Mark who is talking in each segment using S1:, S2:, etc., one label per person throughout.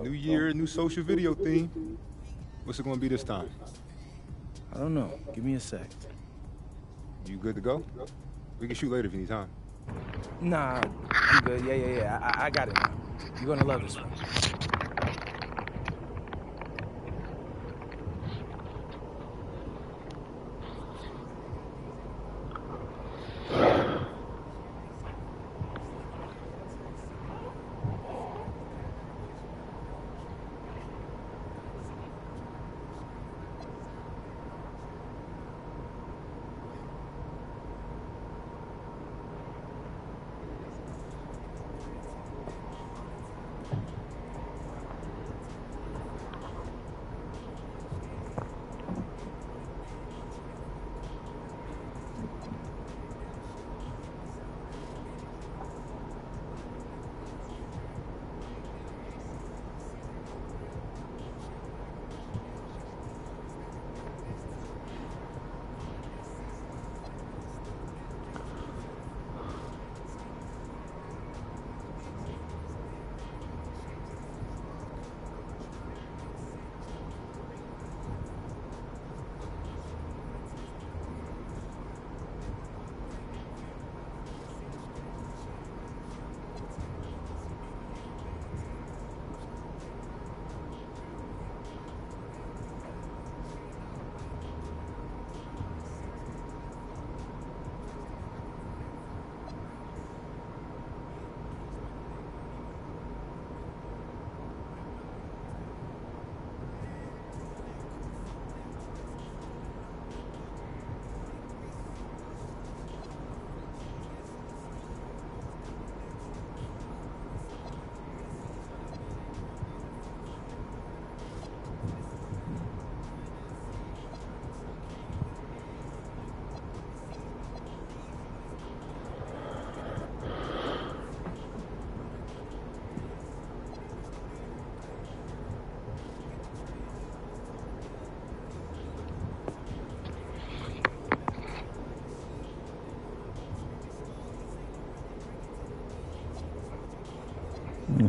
S1: New year, new social video theme. What's it gonna be this time?
S2: I don't know. Give me a sec.
S1: You good to go? We can shoot later if you need time.
S2: Nah, I'm good. Yeah. I got it now. You're gonna love this one.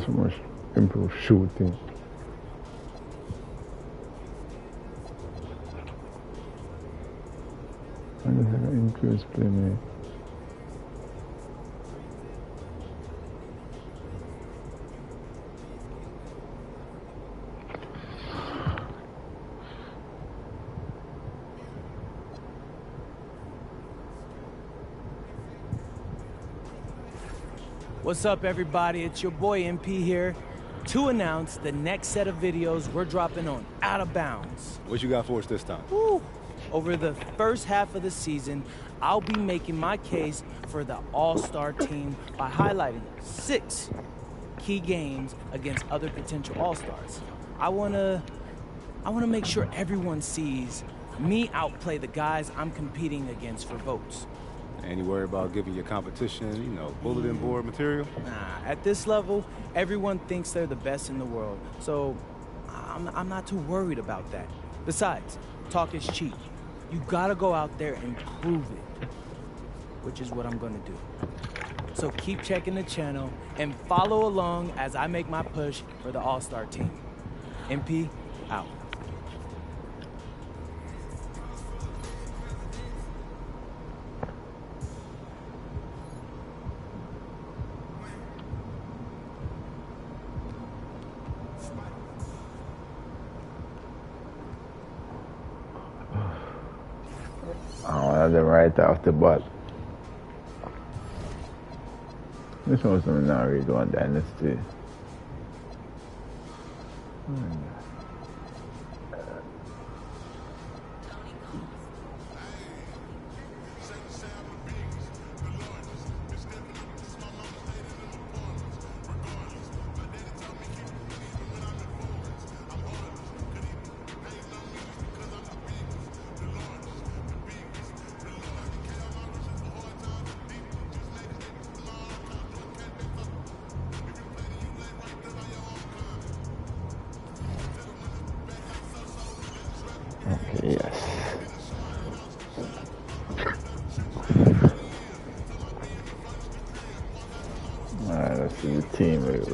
S3: So much improved shooting. And this is an increased playmate.
S2: What's up, everybody? It's your boy MP here to announce the next set of videos we're dropping on Out of Bounds.
S1: What you got for us this time?
S2: Woo. Over the first half of the season, I'll be making my case for the All-Star team by highlighting 6 key games against other potential All-Stars. I wanna make sure everyone sees me outplay the guys I'm competing against for votes.
S1: And you worry about giving your competition, bulletin board material?
S2: Nah, at this level, everyone thinks they're the best in the world, so I'm not too worried about that. Besides, talk is cheap. You gotta go out there and prove it, which is what I'm gonna do. So keep checking the channel and follow along as I make my push for the All-Star team. MP, out.
S3: Oh, that's them right off the butt. This one's not really going dynasty.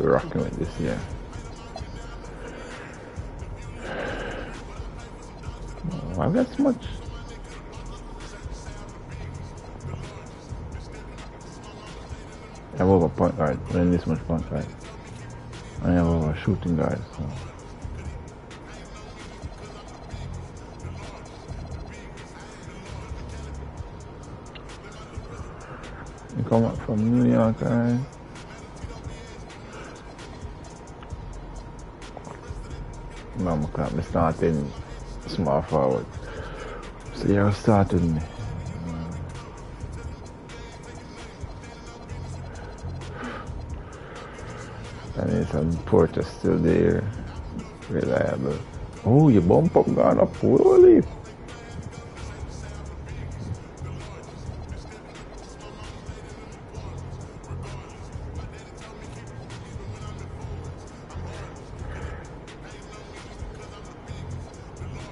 S3: we're rocking with this year. Oh, I've got so much. I have over point guard, when this much point guard. I have over shooting guard, so. You come up from New York, right? Mama can't be starting small forward. So you're starting me. And it's some Porter still there. Reliable. Oh, you bump up, gone up. Holy.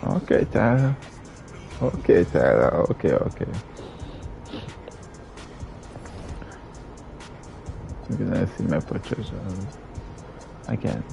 S3: Okay, Tyler. Okay, Tyler. Okay. You can see my pictures. I can.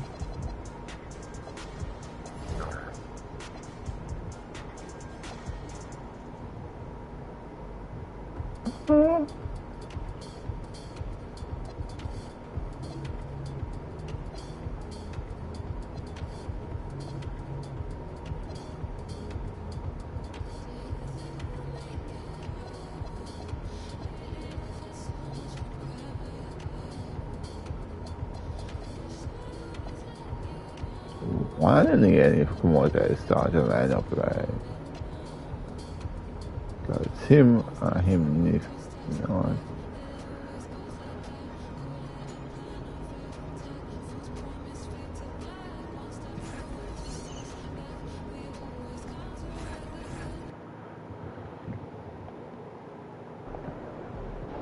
S3: Why didn't he get any come out at the start and line up like? Cause it's him and him, you know.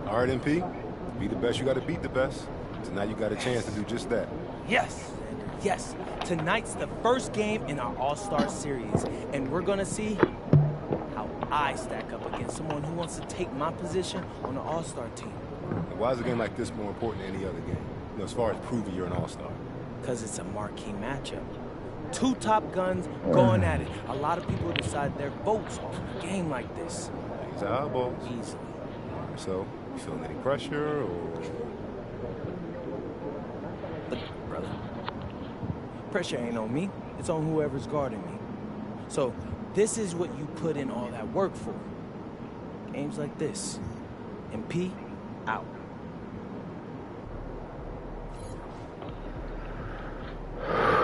S1: All right, MP. Be the best, you gotta beat the best. So now you got a chance to do just that.
S2: Yes. Yes, tonight's the first game in our All-Star series, and we're gonna see how I stack up against someone who wants to take my position on the All-Star team.
S1: And why is a game like this more important than any other game? You know, as far as proving you're an All-Star.
S2: Because it's a marquee matchup. Two top guns going at it. A lot of people decide their votes off a game like this.
S1: These are eyeballs.
S2: Easily.
S1: So, you feeling any pressure, or...?
S2: Look, brother. Pressure ain't on me. It's on whoever's guarding me. So, this is what you put in all that work for. Games like this. MP, out.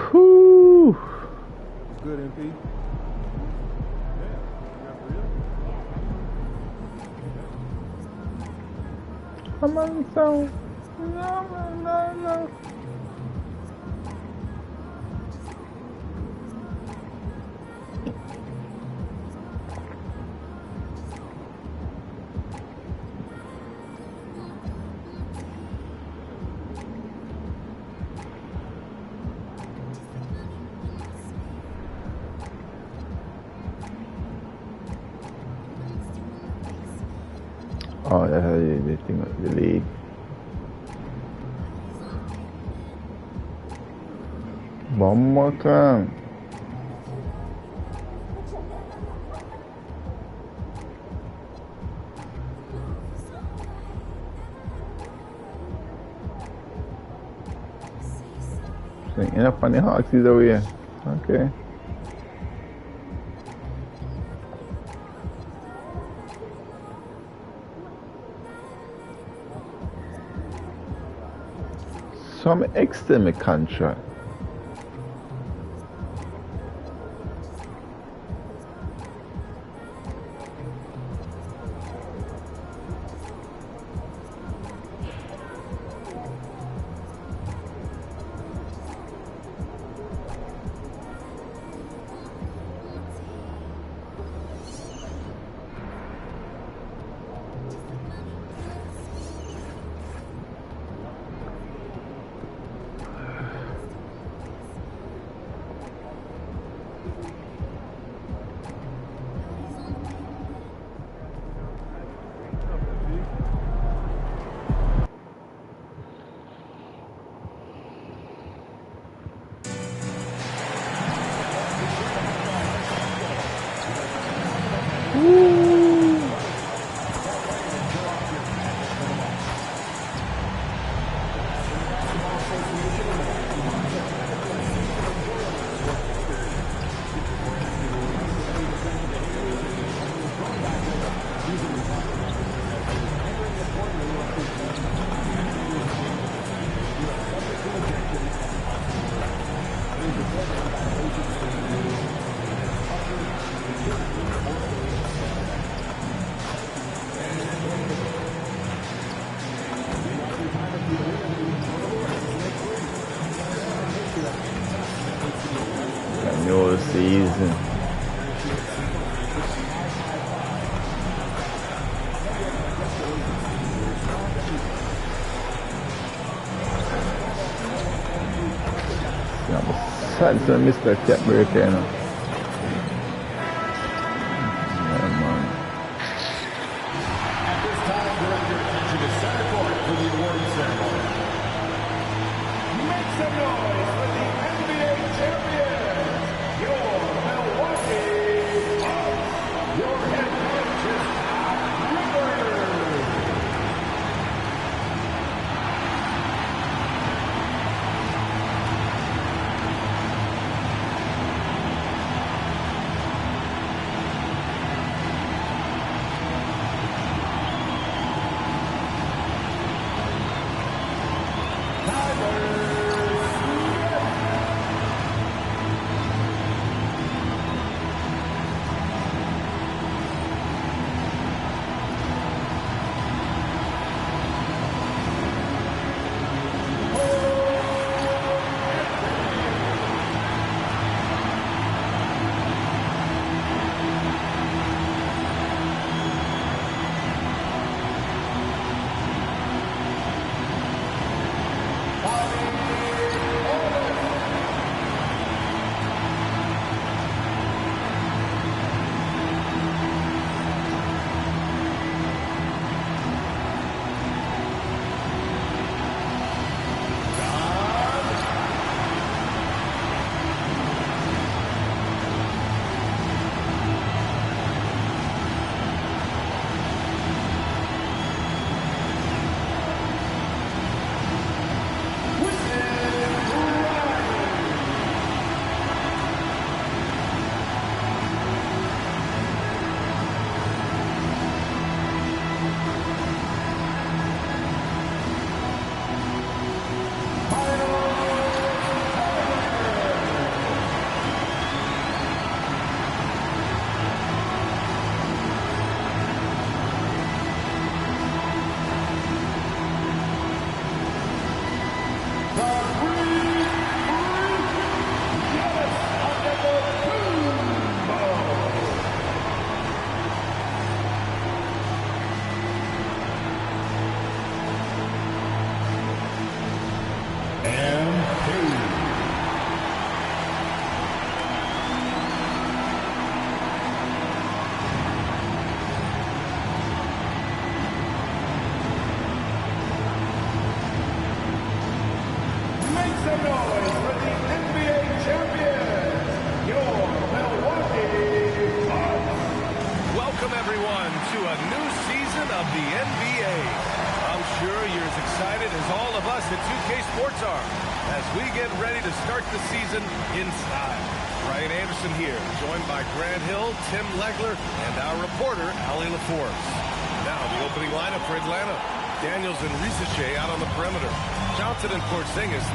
S3: Whew.
S1: It's good, MP.
S3: Come on, so. No. Oh, that's how the thing of the league. Bombakan. Swinging up on the Hawks either way. Okay. So I'm extend my contract. New season. That's a Mr. Cat break here now. Yeah, man.
S4: At this time, direct your attention to center court for the award ceremony. Make some noise for the NBA champions, your Milwaukee Bucks. Your head coach is Rivers.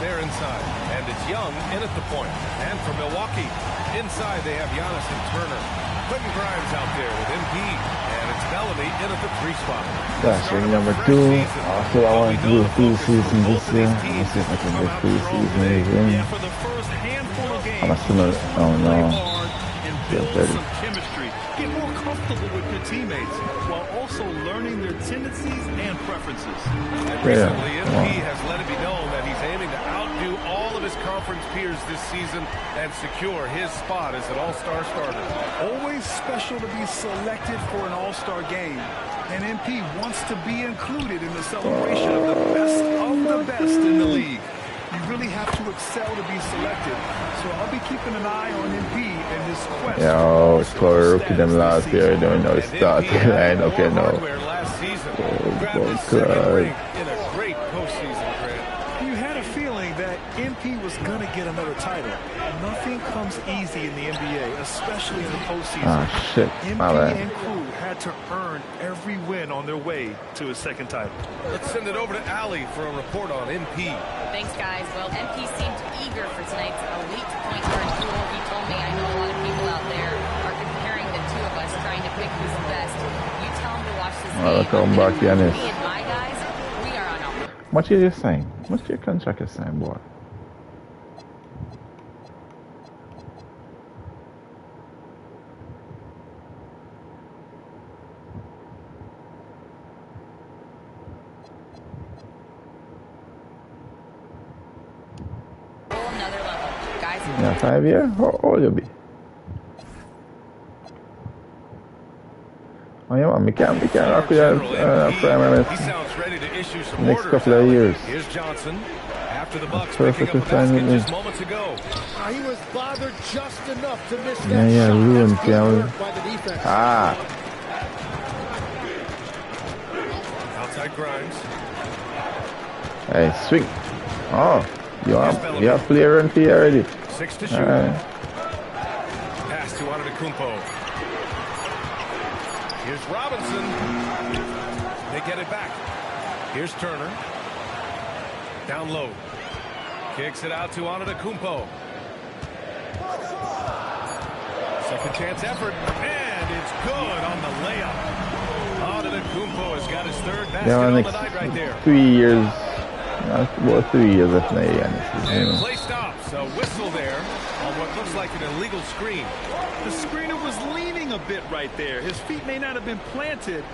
S5: There inside, and it's Young in at the point. And for Milwaukee, inside they have Giannis and Turner. Quentin Grimes out there with MP, and it's Bellamy in at the 3 spot.
S3: That's ring number 2. Also, I want to do a preseason this year. Let's see if I can do preseason again.
S6: For the first handful of games,
S3: I'm assuming, oh no.
S6: and build some chemistry. Get more comfortable with your teammates while also learning their tendencies and preferences.
S5: And recently, MP has let it be known that he's aiming to outdo all of his conference peers this season and secure his spot as an all-star starter.
S6: Always special to be selected for an all-star game. And MP wants to be included in the celebration of the best in the league. You really have to excel to be selected. So I'll be keeping an eye on MP and his quest.
S3: Yo, Torre rookie them last year. I don't know. It's starting line. Okay, no.
S5: Oh, God. In a great postseason, Grant.
S6: You had a feeling that MP was going to get another title. Nothing comes easy in the NBA, especially in the postseason.
S3: Ah, shit.
S6: MP and crew had to earn every win on their way to his second title.
S5: Let's send it over to Allie for a report on MP.
S7: Thanks, guys. Well, MP seemed eager for tonight's elite point guard duel. He told me, I know a lot of people out there are comparing the two of us, trying to pick who's the best. You tell him to watch this game.
S3: Come back, Giannis.
S7: Me and my guys, we are on a...
S3: What did you sign? What's your contract you sign, boy?
S7: guys.
S3: Yeah, 5 years? How old you be? Oh yeah, man, we can't rock with primary
S5: He sounds ready to issue some
S3: next
S5: orders,
S3: couple of
S5: Alec.
S3: year.
S5: Here's Johnson. After the Bucks
S3: Perfect
S5: picking up the basket
S3: assignment.
S5: just moments ago.
S8: He was bothered just enough to miss that
S3: Yeah,
S8: shot.
S3: ruined,
S8: That's good
S3: yeah.
S8: work by the defense.
S5: Outside Grimes.
S3: Hey, swing. Oh, you have player and P already.
S5: 6 to shoot. Pass to Antetokounmpo. Here's Robinson. They get it back. Here's Turner. Down low. Kicks it out to Antetokounmpo. Second chance effort. And it's good on the layup. Antetokounmpo has got his third basket on the night right there.
S3: 3 years. About 3 years left now.
S5: And play stops. A whistle there on what looks like an illegal screen.
S6: The screener was leaning a bit right there. His feet may not have been planted.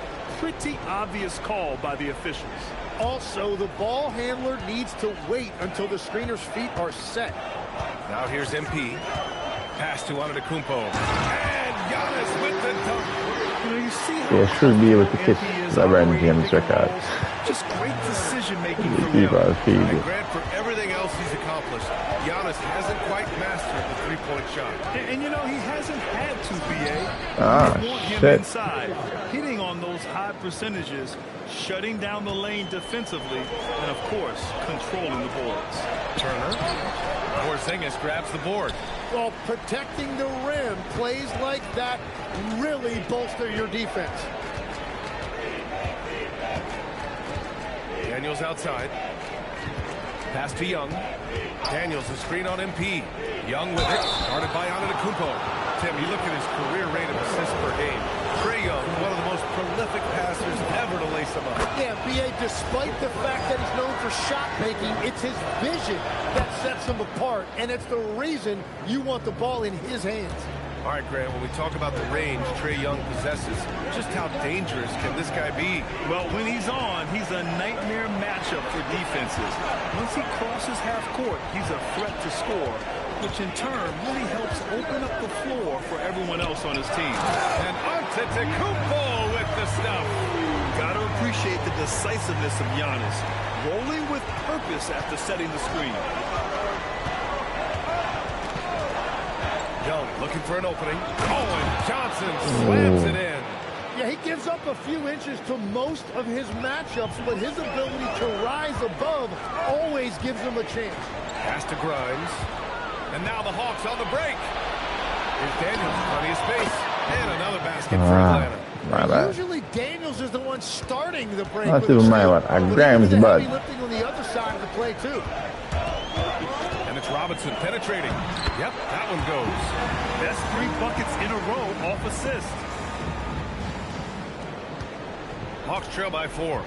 S6: Pretty obvious call by the officials.
S8: Also, the ball handler needs to wait until the screener's feet are set.
S5: Now here's MP. Pass to Antetokounmpo. And Giannis with the dunk.
S6: You know, you see how
S3: They should be able to kiss LeBron James' record.
S6: just great decision making from
S3: People
S6: him.
S3: feel
S5: And
S3: it.
S5: Grant, for everything else he's accomplished, Giannis hasn't quite mastered the three-point shot.
S6: And you know, he hasn't had to, BA.
S3: Ah,
S6: You want him
S3: shit.
S6: inside, hitting on those high percentages, shutting down the lane defensively, and of course, controlling the boards.
S5: Turner. Porzingis grabs the board.
S8: Well, protecting the rim, plays like that really bolster your defense.
S5: Daniels outside. Pass to Young. Daniels, the screen on MP. Young with it. Guarded by Antetokounmpo. Tim, you look at his career rate of assists per game. Trae Young, one of the most prolific passers ever to lace them up.
S8: Yeah, B.A., despite the fact that he's known for shot making, it's his vision that sets him apart, and it's the reason you want the ball in his hands.
S5: All right, Grant, when we talk about the range Trae Young possesses, just how dangerous can this guy be?
S6: Well, when he's on, he's a nightmare matchup for defenses. Once he crosses half court, he's a threat to score, which in turn really helps open up the floor for everyone else on his team.
S5: And Antetokounmpo with the stuff.
S6: Gotta appreciate the decisiveness of Giannis, rolling with purpose after setting the screen.
S5: Young looking for an opening. Oh, and Johnson slams it in.
S8: Yeah, he gives up a few inches to most of his matchups, but his ability to rise above always gives him a chance.
S5: Pass to Grimes. And now the Hawks on the break. Here's Daniels, plenty of space. And another basket for Atlanta.
S3: My bad.
S8: Usually Daniels is the one starting the break.
S3: Not
S8: with
S3: even
S8: a
S3: my
S8: steal,
S3: bad.
S8: but he
S3: Grimes
S8: did the
S3: bad.
S8: heavy lifting on the other side of the play, too.
S5: And it's Robinson penetrating. Yep, that one goes.
S6: That's 3 buckets in a row off assist.
S5: Hawks trail by 4.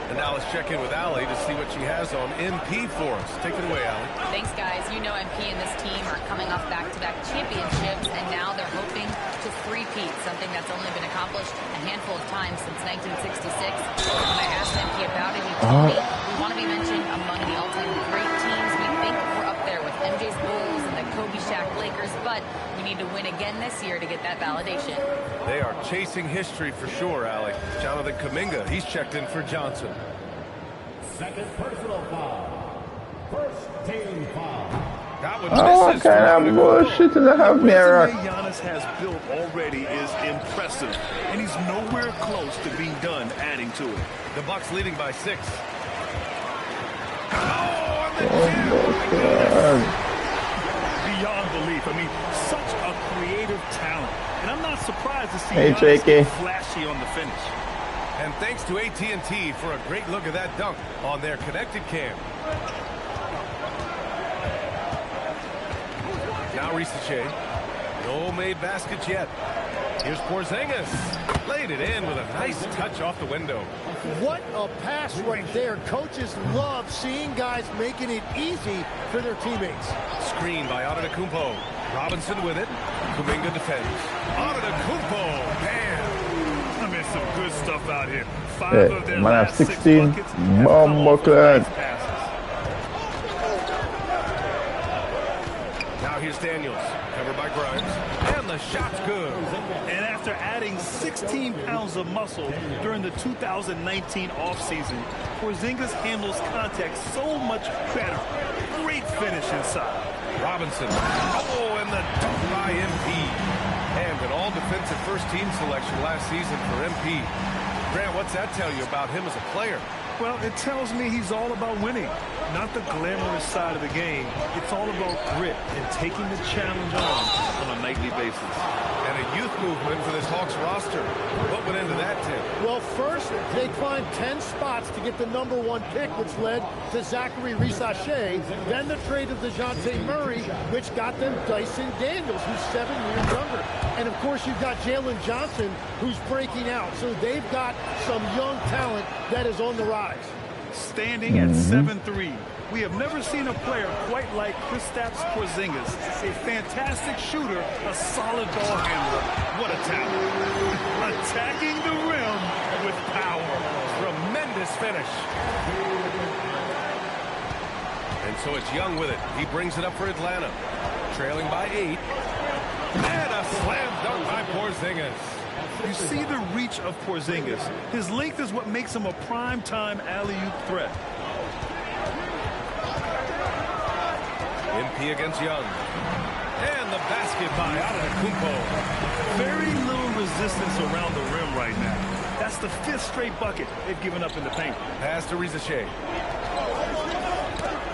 S5: And now let's check in with Allie to see what she has on MP for us. Take it away, Allie.
S7: Thanks, guys. You know MP and this team are coming off back-to-back championships, and now they're hoping to three-peat, something that's only been accomplished a handful of times since 1966. When I asked MP about it, he told me we want to be mentioned among the all-time great teams. We think we're up there with MJ's Bulls and the Kobe Shaq Lakers, but we need to win again this year to get that validation.
S5: They are chasing history for sure, Allie. Jonathan Kuminga, he's checked in for Johnson.
S4: Second personal foul. First team foul.
S5: That one
S3: Oh, what
S5: misses.
S3: kind of bullshit do they have
S6: The
S3: there?
S6: resume Giannis has built already is impressive, and he's nowhere close to being done adding to it.
S5: The Bucks leading by 6. Oh, and the jam.
S6: Beyond belief. I mean, such a creative talent. And I'm not surprised to see
S3: Hey,
S6: Giannis
S3: JK.
S6: get flashy on the finish.
S5: And thanks to AT&T for a great look at that dunk on their connected cam. Now Risache. No made baskets yet. Here's Porzingis. Laid it in with a nice touch off the window.
S8: What a pass right there. Coaches love seeing guys making it easy for their teammates.
S5: Screen by Antetokounmpo. Robinson with it. Kuminga defends. Antetokounmpo. Bam.
S6: I mean, some good stuff out here. 5
S3: Hey,
S6: of their
S3: man, I have
S6: last 6
S3: 16.
S6: buckets have come
S3: Bomb
S6: off of
S3: bucket.
S6: nice passes.
S5: Now here's Daniels, covered by Grimes, and the shot's good.
S6: And after adding 16 pounds of muscle during the 2019 offseason, Porzingis handles contact so much better. Great finish inside.
S5: Robinson. Oh, and the dunk by MP. And an all-defensive first-team selection last season for MP. Grant, what's that tell you about him as a player?
S6: Well, it tells me he's all about winning, not the glamorous side of the game. It's all about grit and taking the challenge on a nightly basis.
S5: And a youth movement for this Hawks roster. What went into that, Tim?
S8: Well, first, they climbed 10 spots to get the #1 pick, which led to Zachary Risachet. Then the trade of DeJounte Murray, which got them Dyson Daniels, who's 7 years younger. And, of course, you've got Jalen Johnson, who's breaking out. So they've got some young talent that is on the rise.
S6: Standing at 7'3", we have never seen a player quite like Kristaps Porzingis. A fantastic shooter, a solid ball handler. What a talent. Attacking the rim with power.
S5: Tremendous finish. And so it's Young with it. He brings it up for Atlanta. Trailing by 8. And a slam dunk by Porzingis.
S6: You see the reach of Porzingis. His length is what makes him a prime-time alley-oop threat.
S5: MP against Young. And the basket by Antetokounmpo.
S6: Very little resistance around the rim right now. That's the 5th straight bucket they've given up in the paint.
S5: Pass to Risachet.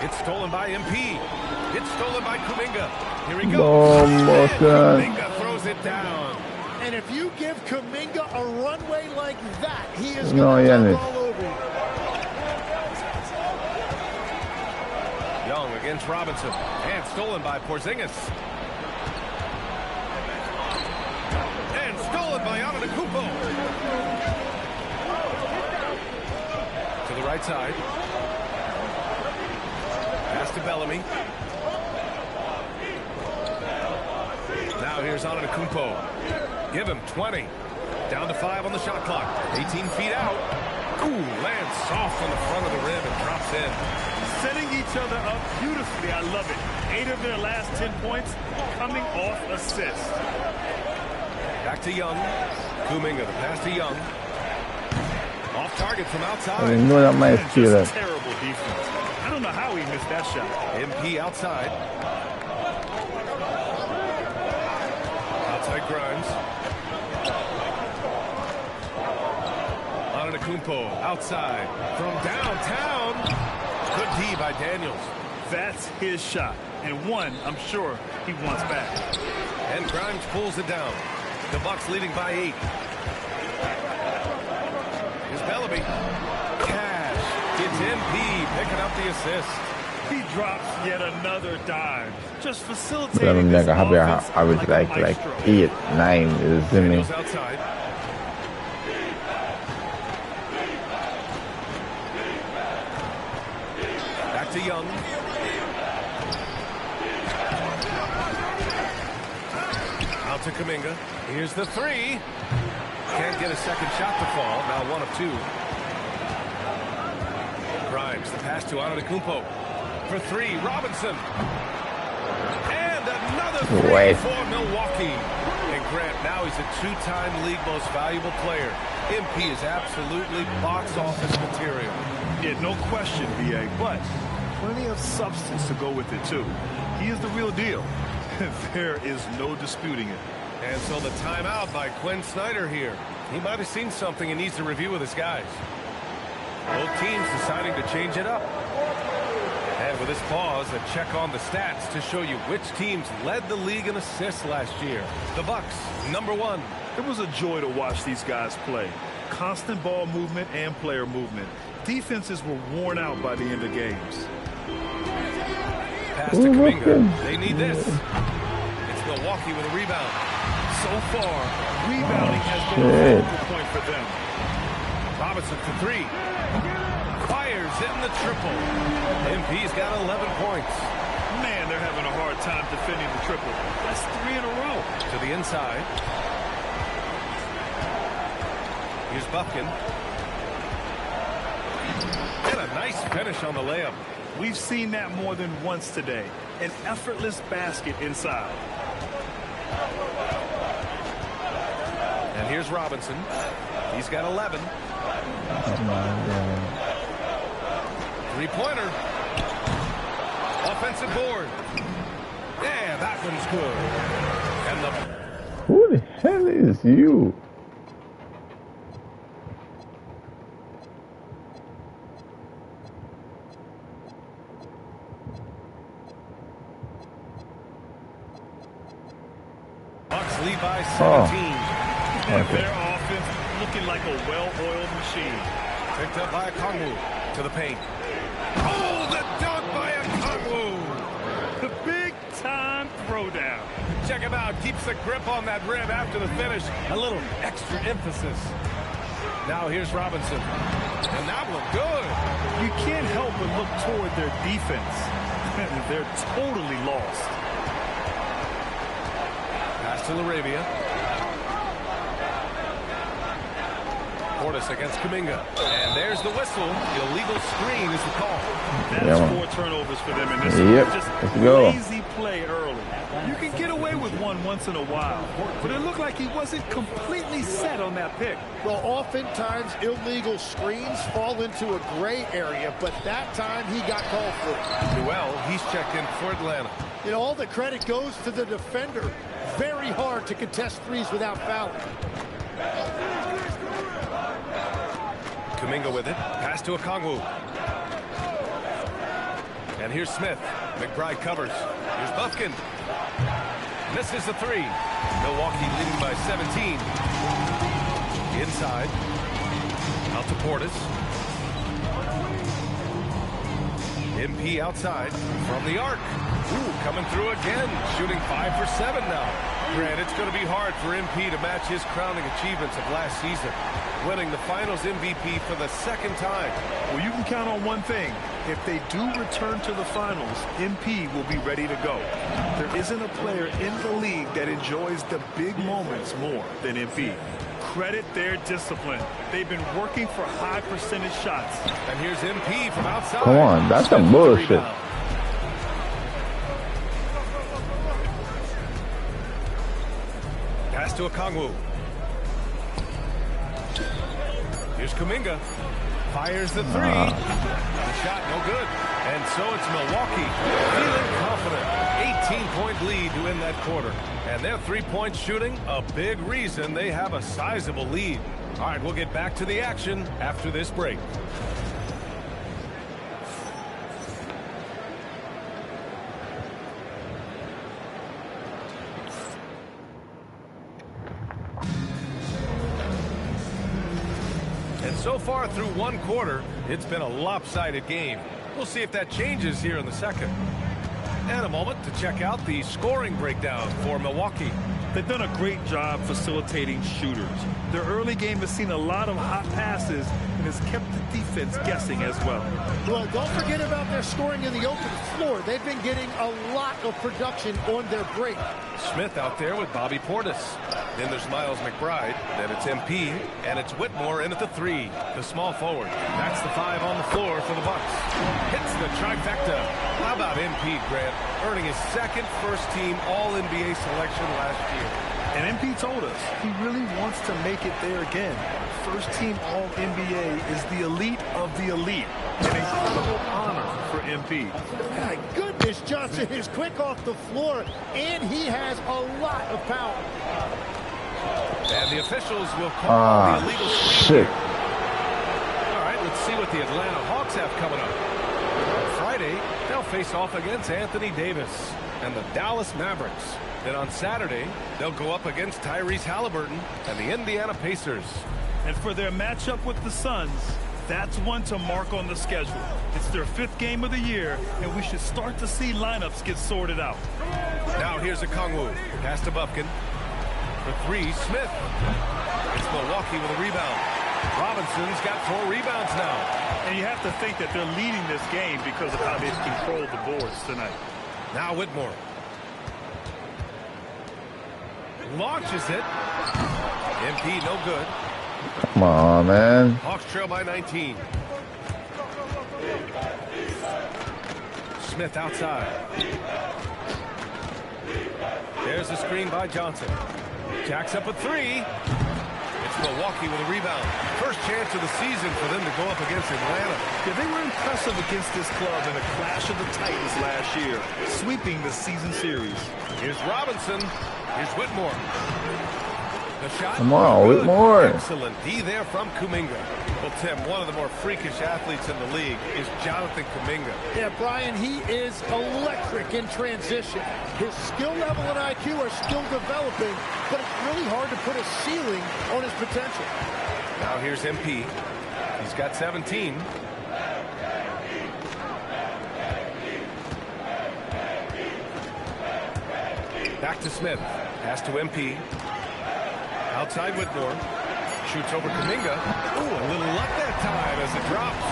S5: It's stolen by MP. It's stolen by Kuminga. Here he goes. Kuminga throws it down.
S8: And if you give Kuminga a runway like that, he is going to dunk all over you.
S5: Young against Robinson. And stolen by Porzingis. And stolen by Antetokounmpo. To the right side. Pass to Bellamy. Now here's Antetokounmpo. Give him 20. Down to 5 on the shot clock. 18 feet out. Ooh, lands soft on the front of the rim and drops in.
S6: Setting each other up beautifully. I love it. 8 of their last 10 points coming off assists.
S5: Back to Young. Kuminga, the pass to Young. Off target from outside.
S3: I didn't know that might steal that.
S6: Terrible defense. I don't know how he missed that shot.
S5: MP outside. Outside Grimes. Antetokounmpo outside from downtown. Good D by Daniels.
S6: That's his shot, and one I'm sure he wants back.
S5: And Grimes pulls it down. The Bucks leading by 8. Here's Bellamy. Cash. It's MP picking up the assist.
S6: He drops yet another dime. Just facilitating this
S3: offense I was like 8, 9 is in me.
S5: Outside. Back to Young. Out to Kuminga. Here's the 3. Can't get a second shot to fall. Now 1 of 2. Grimes, the pass to Antetokounmpo. For 3, Robinson. And another 3 for Milwaukee. And Grant, now he's a 2-time league most valuable player. MP is absolutely box office material.
S6: Yeah, no question, B.A., but plenty of substance to go with it, too. He is the real deal. There is no disputing it.
S5: And so the timeout by Quinn Snyder here. He might have seen something and needs to review with his guys. Both teams deciding to change it up. And with this pause, a check on the stats to show you which teams led the league in assists last year. The Bucks, #1.
S6: It was a joy to watch these guys play. Constant ball movement and player movement. Defenses were worn out by the end of games.
S5: Pass to Kuminga. They need this. It's Milwaukee with a rebound.
S6: So far, rebounding has been a focal point for them.
S5: Robinson for 3. Fires in the triple. MP's got 11 points.
S6: Man, they're having a hard time defending the triple. That's 3 in a row.
S5: To the inside. Here's Buffkin. And a nice finish on the layup.
S6: We've seen that more than once today. an effortless basket inside.
S5: And here's Robinson. He's got 11.
S3: Oh my God.
S5: Three-pointer. Offensive board. Yeah, that one's good. And the...
S3: Who the hell is you?
S5: Bucks lead by 17.
S3: Okay.
S6: Their offense looking like a well-oiled machine.
S5: Picked up by Okongwu to the paint. Oh, the dunk by Okongwu.
S6: The big-time throwdown.
S5: Check him out. Keeps the grip on that rim after the finish. A little extra emphasis. Now here's Robinson. And that one good.
S6: You can't help but look toward their defense. They're totally lost.
S5: Pass to Laravia. Portis against Kuminga. And there's the whistle. Illegal screen is the call.
S6: That's 4 turnovers for them in this
S3: Yep,
S6: one. Just
S3: let's go.
S6: lazy play early. You can get away with one once in a while, but it looked like he wasn't completely set on that pick.
S8: Well, oftentimes illegal screens fall into a gray area, but that time he got called for it.
S5: Well, he's checked in for Atlanta.
S8: You know, all the credit goes to the defender. Very hard to contest threes without fouling.
S5: Kuminga with it. Pass to Okongwu. And here's Smith. McBride covers. Here's Buffkin. Misses the three. Milwaukee leading by 17. Inside. Out to Portis. MP outside from the arc. Ooh, coming through again. Shooting 5 for 7 now. Grant, it's going to be hard for MP to match his crowning achievements of last season. Winning the Finals MVP for the second time.
S6: Well, you can count on one thing. If they do return to the Finals, MP will be ready to go. There isn't a player in the league that enjoys the big moments more than MP. Credit their discipline. They've been working for high percentage shots.
S5: And here's MP from outside.
S3: Come on, that's some bullshit.
S5: Pass to Okongwu. Here's Kuminga. Fires the three. The shot no good. And so it's Milwaukee feeling confident. 18-point lead to win that quarter. And their three-point shooting, a big reason they have a sizable lead. All right, we'll get back to the action after this break. And so far through one quarter, it's been a lopsided game. We'll see if that changes here in the second. And a moment to check out the scoring breakdown for Milwaukee.
S6: They've done a great job facilitating shooters. Their early game has seen a lot of hot passes and has kept the defense guessing as well.
S8: Well, don't forget about their scoring in the open floor. They've been getting a lot of production on their break.
S5: Smith out there with Bobby Portis. Then there's Miles McBride. Then it's MP. And it's Whitmore in at the three, the small forward. That's the 5 on the floor for the Bucks. Hits the trifecta. How about MP, Grant, earning his second first-team All-NBA selection last year?
S6: And MP told us he really wants to make it there again. First-team All-NBA is the elite of the elite. An incredible honor for MP.
S8: My goodness, Johnson is quick off the floor, and he has a lot of power.
S5: And the officials will call the illegal screen.
S3: Shit.
S5: All right, let's see what the Atlanta Hawks have coming up. On Friday, they'll face off against Anthony Davis and the Dallas Mavericks. Then on Saturday, they'll go up against Tyrese Halliburton and the Indiana Pacers.
S6: And for their matchup with the Suns, that's one to mark on the schedule. It's their 5th game of the year, and we should start to see lineups get sorted out.
S5: Now here's Okongwu. Pass to Buffkin. For three, Smith. It's Milwaukee with a rebound. Robinson's got 4 rebounds now.
S6: And you have to think that they're leading this game because of how they've controlled the boards tonight.
S5: Now Whitmore. Launches it. MP no good.
S3: Come on, man.
S5: Hawks trail by 19. Smith outside. the screen by Johnson. Jacks up a three. It's Milwaukee with a rebound. First chance of the season for them to go up against Atlanta.
S6: Yeah, they were impressive against this club in a clash of the Titans last year, sweeping the season series.
S5: Here's Robinson. Here's Whitmore. The shot.
S3: Come on,
S5: good.
S3: Whitmore.
S5: Excellent D there from Kuminga. Well, Tim, one of the more freakish athletes in the league is Jonathan Kuminga.
S8: Yeah, Brian, he is electric in transition. His skill level and IQ are still developing, but it's really hard to put a ceiling on his potential.
S5: Now here's MP. He's got 17. Back to Smith. Pass to MP. Outside Whitmore. Shoots over Kuminga. Ooh, a little luck that time as it drops.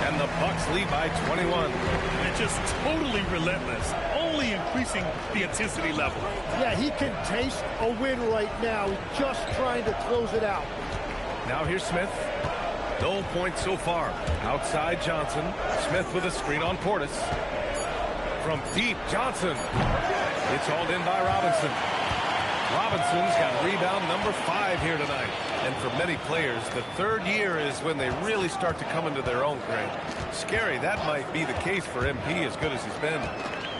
S5: And the Bucks lead by 21.
S9: And just totally relentless, only increasing the intensity level.
S8: Yeah, he can taste a win right now, just trying to close it out.
S5: Now here's Smith. No points so far. Outside Johnson. Smith with a screen on Portis. From deep, Johnson. It's hauled in by Robinson. Robinson's got rebound number 5 here tonight. And for many players, the third year is when they really start to come into their own, Grant. Scary, that might be the case for MP, as good as he's been.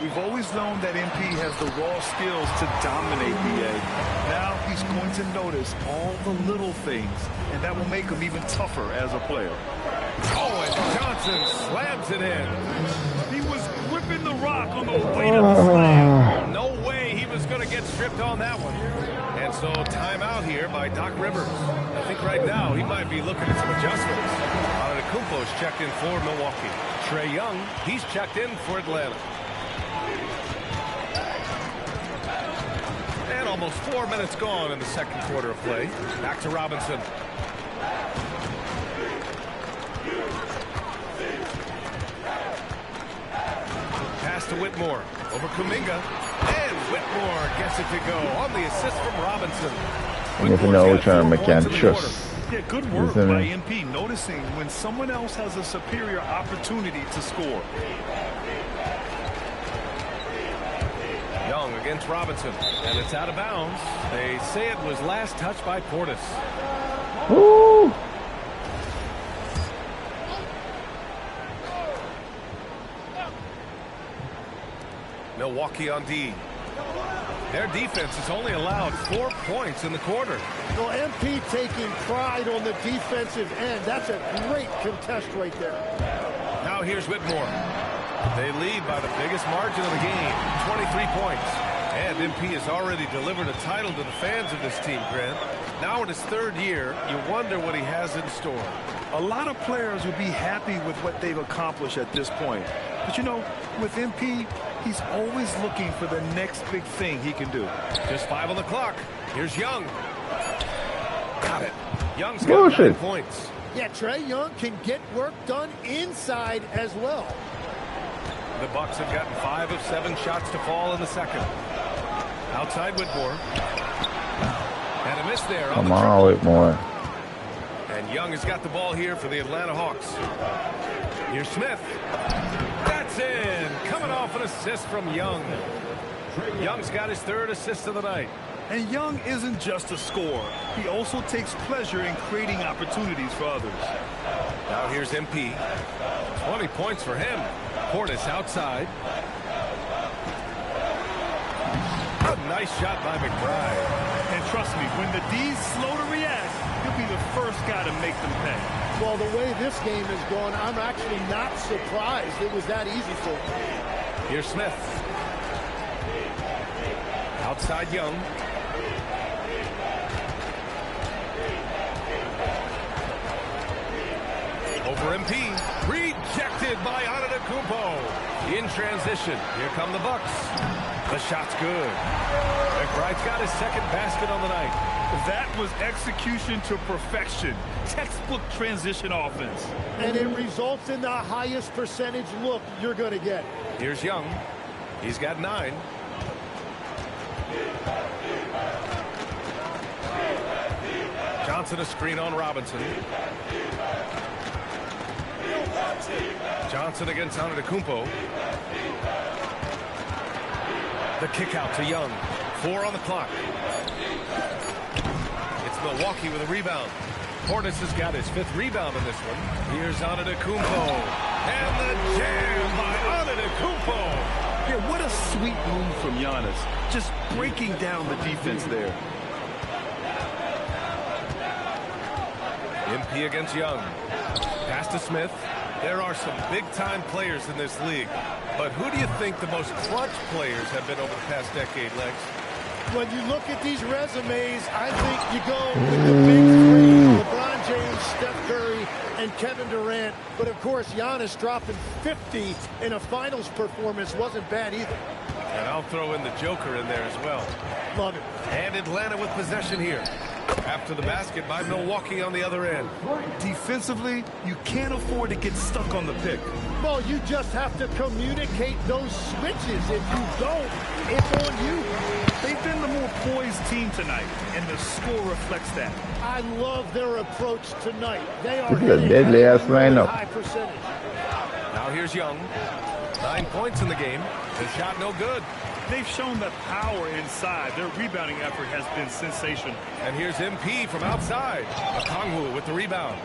S6: We've always known that MP has the raw skills to dominate the edge. Now he's going to notice all the little things, and that will make him even tougher as a player.
S5: Oh, and Johnson slams it in.
S9: He was gripping the rock on the weight of the slam.
S5: No way he was going to get stripped on that one. And so timeout here by Doc Rivers. I think right now he might be looking at some adjustments. Antetokounmpo's checked in for Milwaukee. Trae Young, he's checked in for Atlanta. And almost 4 minutes gone in the second quarter of play. Back to Robinson. Pass to Whitmore. Over Kuminga. And Whitmore gets it to go on the assist from Robinson.
S3: You never know which one I can't trust.
S6: Yeah, good work by MP, noticing when someone else has a superior opportunity to score.
S5: Young against Robinson, and it's out of bounds. They say it was last touched by Portis.
S3: Woo!
S5: Milwaukee on D. Their defense has only allowed 4 points in the quarter.
S8: Well, MP taking pride on the defensive end. That's a great contest right there.
S5: Now here's Whitmore. They lead by the biggest margin of the game, 23 points. And MP has already delivered a title to the fans of this team, Grant. Now in his third year, you wonder what he has in store.
S6: A lot of players would be happy with what they've accomplished at this point. But you know, with MP, he's always looking for the next big thing he can do.
S5: Just 5 on the clock. Here's Young. Got it. Young's got 9 points.
S8: Yeah, Trae Young can get work done inside as well.
S5: The Bucks have gotten 5 of 7 shots to fall in the second. Outside Whitmore. And a miss there on
S3: Come
S5: the
S3: on, Whitmore.
S5: And Young has got the ball here for the Atlanta Hawks. Here's Smith. That's in. Coming off an assist from Young. Young's got his 3rd assist of the night.
S6: And Young isn't just a scorer. He also takes pleasure in creating opportunities for others.
S5: Now here's MP. 20 points for him. Portis outside. A nice shot by McBride.
S9: And trust me, when the D's slow to react, he'll be the first guy to make them pay.
S8: Well, the way this game is going, I'm actually not surprised it was that easy for him.
S5: Here's Smith. Outside Young. Over MP. Rejected by Antetokounmpo. In transition. Here come the Bucks. The shot's good. McBride's got his 2nd basket on the night.
S9: That was execution to perfection. Textbook transition offense.
S8: And it results in the highest percentage look you're going to get.
S5: Here's Young. He's got 9. Johnson a screen on Robinson. Johnson against Antetokounmpo. The kick out to Young. 4 on the clock. It's Milwaukee with a rebound. Hornets has got his 5th rebound in this one. Here's Antetokounmpo. And the jam by Antetokounmpo.
S9: Yeah, what a sweet move from Giannis. Just breaking down the defense there.
S5: MP against Young. Pass to Smith. There are some big-time players in this league. But who do you think the most clutch players have been over the past decade, Lex?
S8: When you look at these resumes, I think you go with the big three: LeBron James, Steph Curry, and Kevin Durant. But of course, Giannis dropping 50 in a finals performance wasn't bad either.
S5: And I'll throw in the Joker in there as well.
S8: Love it.
S5: And Atlanta with possession here. After the basket by Milwaukee on the other end.
S9: Defensively, you can't afford to get stuck on the pick.
S8: Well, you just have to communicate those switches. If you don't, it's on you.
S9: They've been the more poised team tonight, and the score reflects that.
S8: I love their approach tonight. They are
S3: This is a deadly-ass lineup.
S8: high percentage.
S5: Now here's Young. 9 points in the game. The shot no good.
S9: They've shown the power inside. Their rebounding effort has been sensational.
S5: And here's MP from outside. Okongwu with the rebound.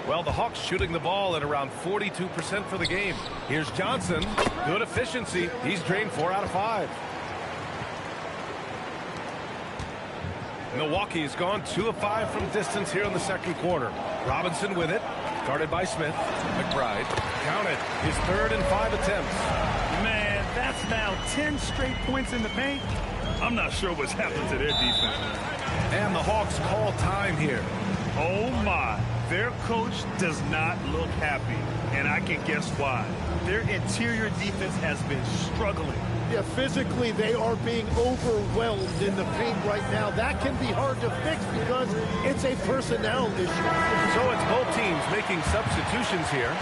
S5: Well, the Hawks shooting the ball at around 42% for the game. Here's Johnson. Good efficiency. He's drained 4 out of 5. Milwaukee's gone 2 of 5 from distance here in the second quarter. Robinson with it. Guarded by Smith. McBride. Counted. His 3rd and 5 attempts.
S9: Man, that's now 10 straight points in the paint. I'm not sure what's happened to their defense.
S5: And the Hawks call time here.
S9: Oh, my. Their coach does not look happy, and I can guess why. Their interior defense has been struggling.
S8: Yeah, physically, they are being overwhelmed in the paint right now. That can be hard to fix because it's a personnel issue.
S5: So it's both teams making substitutions here.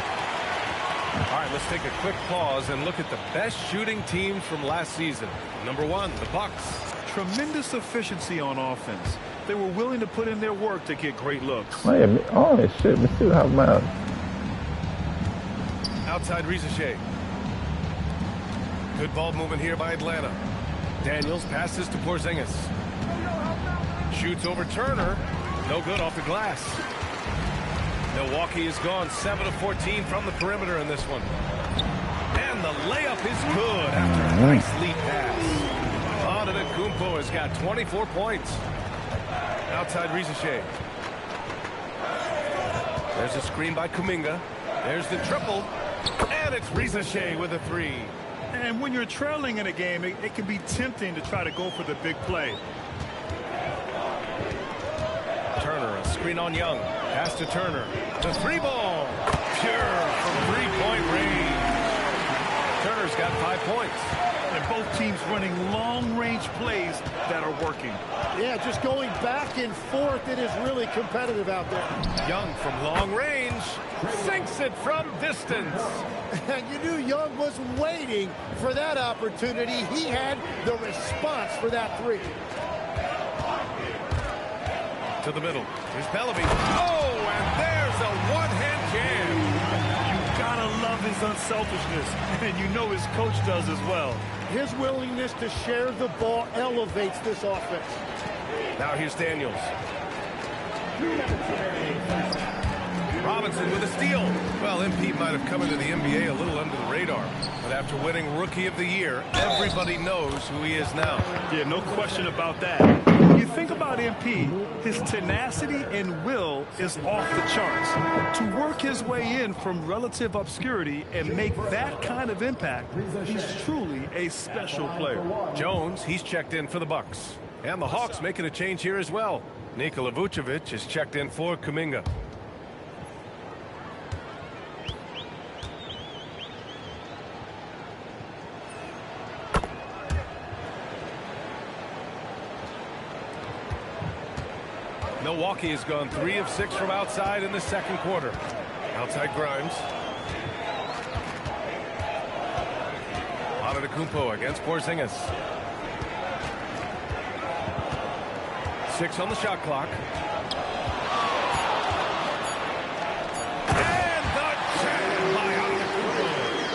S5: All right, let's take a quick pause and look at the best shooting teams from last season. Number 1, the Bucks.
S9: Tremendous efficiency on offense. They were willing to put in their work to get great looks.
S3: Oh, yeah, oh shit, we still have mine.
S5: Outside Rizachet. Good ball movement here by Atlanta. Daniels passes to Porzingis. Shoots over Turner. No good off the glass. Milwaukee has gone 7 of 14 from the perimeter in this one. And the layup is good after a nice lead pass. Antetokounmpo has got 24 points. Outside Rizachet. There's a screen by Kuminga. There's the triple. And it's Rizachet with a 3.
S9: And when you're trailing in a game, it can be tempting to try to go for the big play.
S5: Turner, a screen on Young. Pass to Turner. The 3-ball. Pure from 3-point range. Turner's got 5 points.
S9: And both teams running long-range plays that are working.
S8: Yeah, just going back and forth. It is really competitive out there.
S5: Young from long range sinks it from distance.
S8: And you knew Young was waiting for that opportunity. He had the response for that 3.
S5: To the middle. Here's Bellamy. Oh, and there's a one-hand jam.
S9: You gotta love his unselfishness, and you know his coach does as well.
S8: His willingness to share the ball elevates this offense.
S5: Now here's Daniels. Robinson with a steal. Well, MP might have come into the NBA a little under the radar, but after winning Rookie of the Year, everybody knows who he is now.
S9: Yeah, no question about that. When you think about MP, his tenacity and will is off the charts. To work his way in from relative obscurity and make that kind of impact, he's truly a special player.
S5: Jones, he's checked in for the Bucks. And the Hawks making a change here as well. Nikola Vucevic is checked in for Kuminga. Milwaukee has gone 3 of 6 from outside in the second quarter. Outside Grimes. Antetokounmpo against Porzingis. 6 on the shot clock.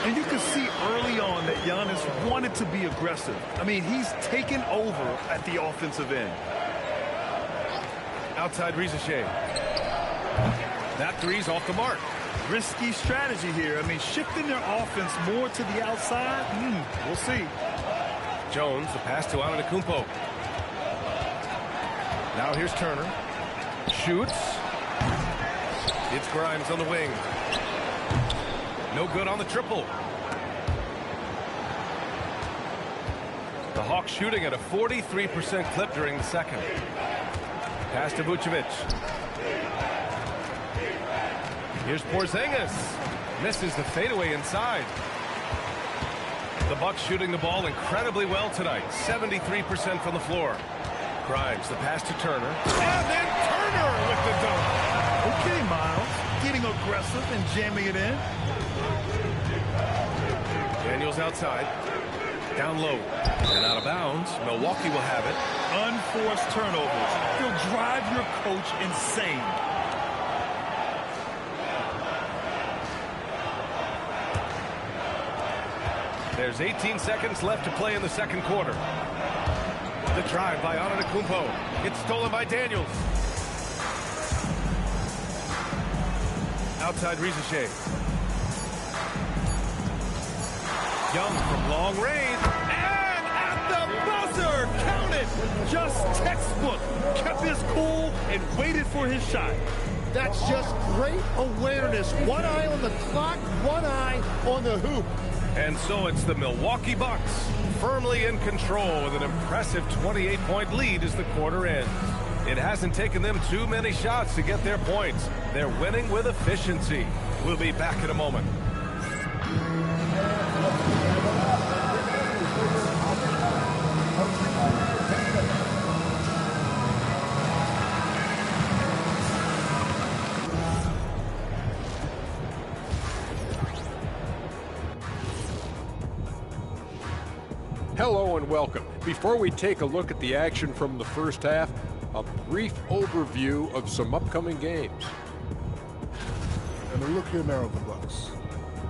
S9: And you can see early on that Giannis wanted to be aggressive. I mean, he's taken over at the offensive end.
S5: Outside Rizachet. That three's off the mark.
S9: Risky strategy here. I mean, shifting their offense more to the outside, we'll see.
S5: Jones, the pass to Antetokounmpo. Now here's Turner. Shoots. It's Grimes on the wing. No good on the triple. The Hawks shooting at a 43% clip during the second. Pass to Vucevic. Here's Porzingis. Misses the fadeaway inside. The Bucks shooting the ball incredibly well tonight. 73% from the floor. Grimes, the pass to Turner. And then Turner with the dunk.
S9: Okay, Miles. Getting aggressive and jamming it in.
S5: Daniels outside. Down low. And out of bounds. Milwaukee will have it.
S9: Unforced turnovers. They'll drive your coach insane.
S5: There's 18 seconds left to play in the second quarter. The drive by Antetokounmpo. It's stolen by Daniels. Outside Rizachet. Young from long range.
S9: And at the buzzer, count it. Just textbook. Kept his cool and waited for his shot.
S8: That's just great awareness. One eye on the clock, one eye on the hoop.
S5: And so it's the Milwaukee Bucks firmly in control with an impressive 28-point lead as the quarter ends. It hasn't taken them too many shots to get their points. They're winning with efficiency. We'll be back in a moment.
S10: Hello and welcome. Before we take a look at the action from the first half, a brief overview of some upcoming games.
S11: And a look here now at the Bucks.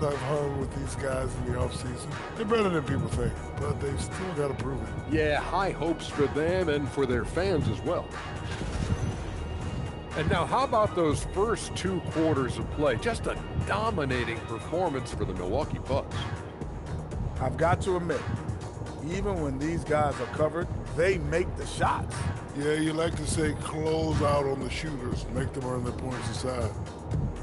S11: I've hung with these guys in the offseason. They're better than people think, but they've still got to prove it.
S10: Yeah, high hopes for them and for their fans as well. And now how about those first 2 quarters of play? Just a dominating performance for the Milwaukee Bucks.
S11: I've got to admit, even when these guys are covered, they make the shots. Yeah, you like to say close out on the shooters, make them earn their points aside.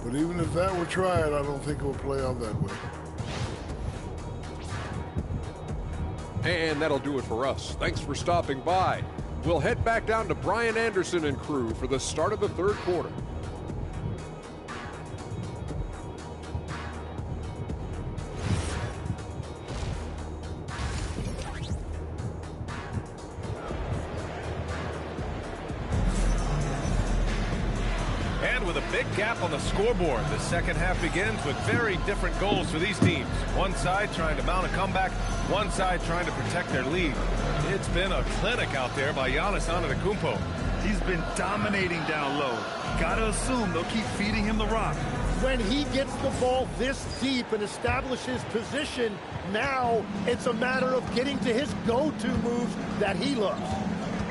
S11: But even if that were tried, I don't think it will play out that way.
S10: And that'll do it for us. Thanks for stopping by. We'll head back down to Brian Anderson and crew for the start of the third quarter.
S5: With a big gap on the scoreboard, the second half begins with very different goals for these teams. One side trying to mount a comeback, one side trying to protect their lead. It's been a clinic out there by Giannis Antetokounmpo.
S9: He's been dominating down low. Gotta assume they'll keep feeding him the rock.
S8: When he gets the ball this deep and establishes position, now it's a matter of getting to his go-to moves that he loves.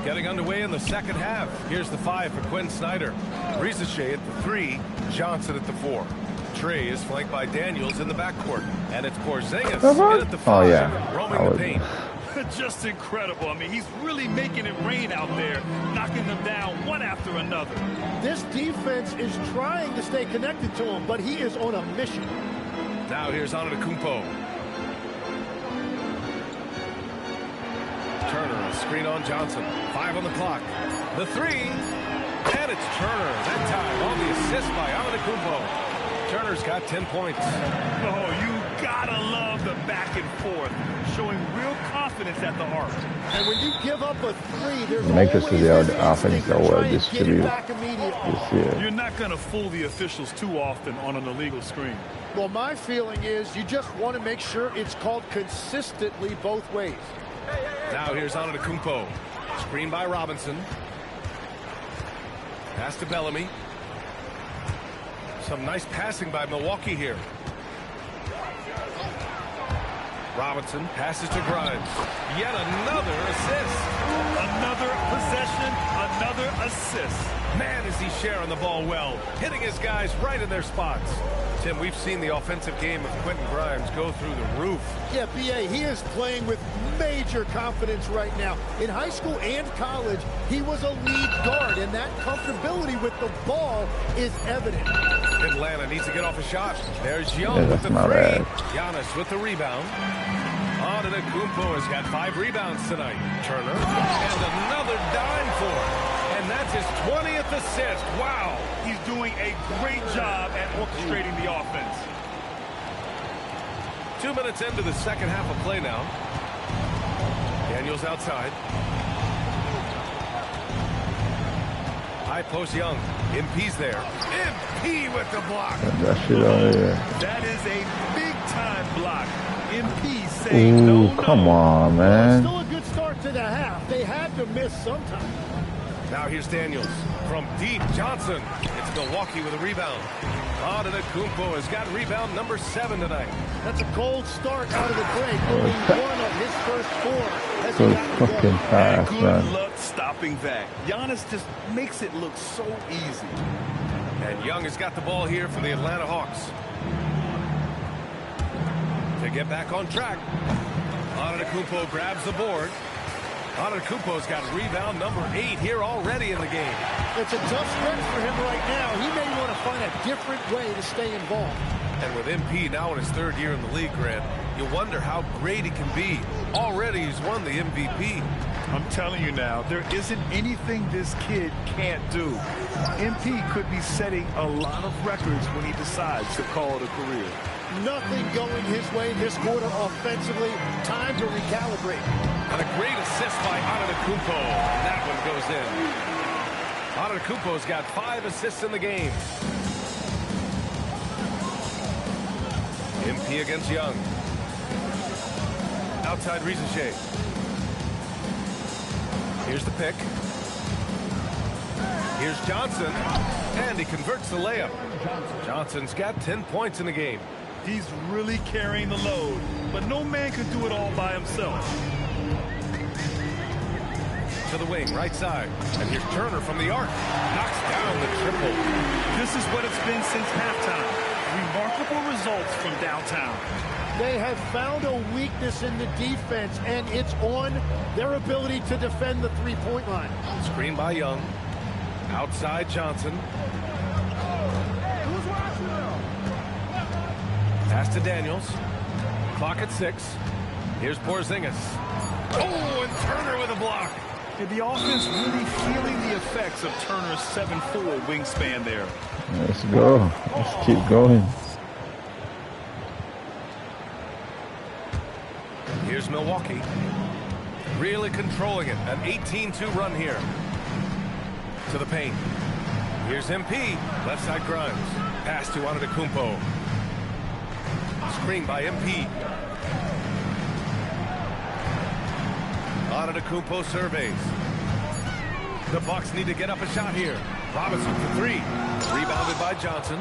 S5: Getting underway in the second half. Here's the 5 for Quinn Snyder. Rizachet at the 3, Johnson at the 4. Trey is flanked by Daniels in the backcourt. And it's Porzingis in at the 5, roaming the paint.
S9: Just incredible. I mean, he's really making it rain out there, knocking them down one after another.
S8: This defense is trying to stay connected to him, but he is on a mission.
S5: Now here's Antetokounmpo. Turner, a screen on Johnson. 5 on the clock. The 3. And it's Turner. That time on the assist by Antetokounmpo. Turner's got 10 points.
S9: Oh, you gotta love the back and forth. Showing real confidence at the arc.
S8: And when you give up a 3, there's
S3: Make us
S8: always
S3: see how
S8: this
S3: the offense
S8: instinct to
S3: are well
S8: try and get it
S3: distributed
S8: back immediately.
S3: this year.
S9: You're not gonna fool the officials too often on an illegal screen.
S8: Well, my feeling is you just want to make sure it's called consistently both ways.
S5: Now here's Antetokounmpo. Screen by Robinson. Pass to Bellamy. Some nice passing by Milwaukee here. Robinson passes to Grimes. Yet another assist.
S9: Another possession, another assist.
S5: Man, is he sharing the ball well, hitting his guys right in their spots. Tim, we've seen the offensive game of Quentin Grimes go through the roof.
S8: Yeah, B.A., he is playing with major confidence right now. In high school and college, he was a lead guard, and that comfortability with the ball is evident.
S5: Atlanta needs to get off a shot. There's Young with the three. Giannis with the rebound. Antetokounmpo has got 5 rebounds tonight. Turner, and another dime for him. And that's his 20th assist. Wow.
S9: He's doing a great job at orchestrating the offense.
S5: 2 minutes into the second half of play now. Daniels outside. High post Young. MP's there. MP with the block.
S9: That is a big-time block. MP saying no.
S3: Come on, man.
S8: Still a good start to the half. They had to miss sometime.
S5: Now here's Daniels from deep. Johnson. It's Milwaukee with a rebound. Antetokounmpo has got rebound number 7 tonight.
S8: That's a cold start out of the break. Only 1 of his first 4 has gotten
S3: fast,
S9: good
S3: man.
S9: luck stopping that. Giannis just makes it look so easy.
S5: And Young has got the ball here for the Atlanta Hawks. To get back on track. Antetokounmpo grabs the board. Antetokounmpo's got rebound number 8 here already in the game.
S8: It's a tough stretch for him right now. He may want to find a different way to stay involved.
S5: And with MP now in his 3rd year in the league, Grant, you wonder how great he can be. Already he's won the MVP.
S9: I'm telling you now, there isn't anything this kid can't do. MP could be setting a lot of records when he decides to call it a career.
S8: Nothing going his way this quarter offensively. Time to recalibrate.
S5: And a great assist by Antetokounmpo. And that one goes in. Antetokounmpo's got 5 assists in the game. MP against Young. Outside Rizachet. Here's the pick. Here's Johnson. And he converts the layup. Johnson's got 10 points in the game.
S9: He's really carrying the load, but no man can do it all by himself.
S5: To the wing, right side. And here's Turner from the arc. Knocks down the triple.
S9: This is what it's been since halftime. Remarkable results from downtown.
S8: They have found a weakness in the defense, and it's on their ability to defend the three-point line.
S5: Screen by Young. Outside Johnson. Pass to Daniels. Clock at 6. Here's Porzingis. Oh, and Turner with a block.
S9: Yeah, the offense really feeling the effects of Turner's 7'4" wingspan there.
S3: Let's go. Let's keep going.
S5: Here's Milwaukee. Really controlling it. An 18-2 run here. To the paint. Here's MP. Left side Grimes. Pass to Antetokounmpo. Screen by MP. Antetokounmpo surveys. The Bucks need to get up a shot here. Robinson for 3. Rebounded by Johnson.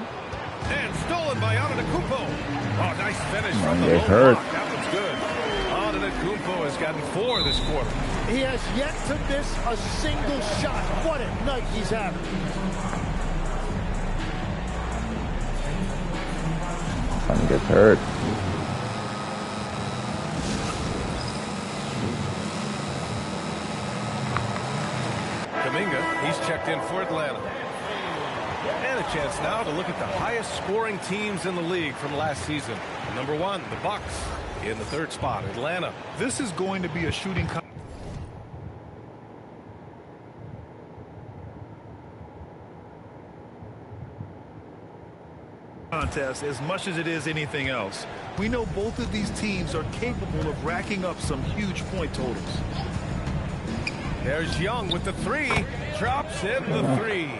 S5: And stolen by Antetokounmpo. Oh, nice finish from the low block. That was good. Antetokounmpo has gotten 4 this quarter.
S8: He has yet to miss a single shot. What a night he's having.
S3: Son gets hurt.
S5: Kuminga, he's checked in for Atlanta. And a chance now to look at the highest scoring teams in the league from last season. Number 1, the Bucks. In the 3rd spot, Atlanta.
S9: This is going to be a shooting contest as much as it is anything else. We know both of these teams are capable of racking up some huge point totals.
S5: There's Young with the 3. Drops in the 3.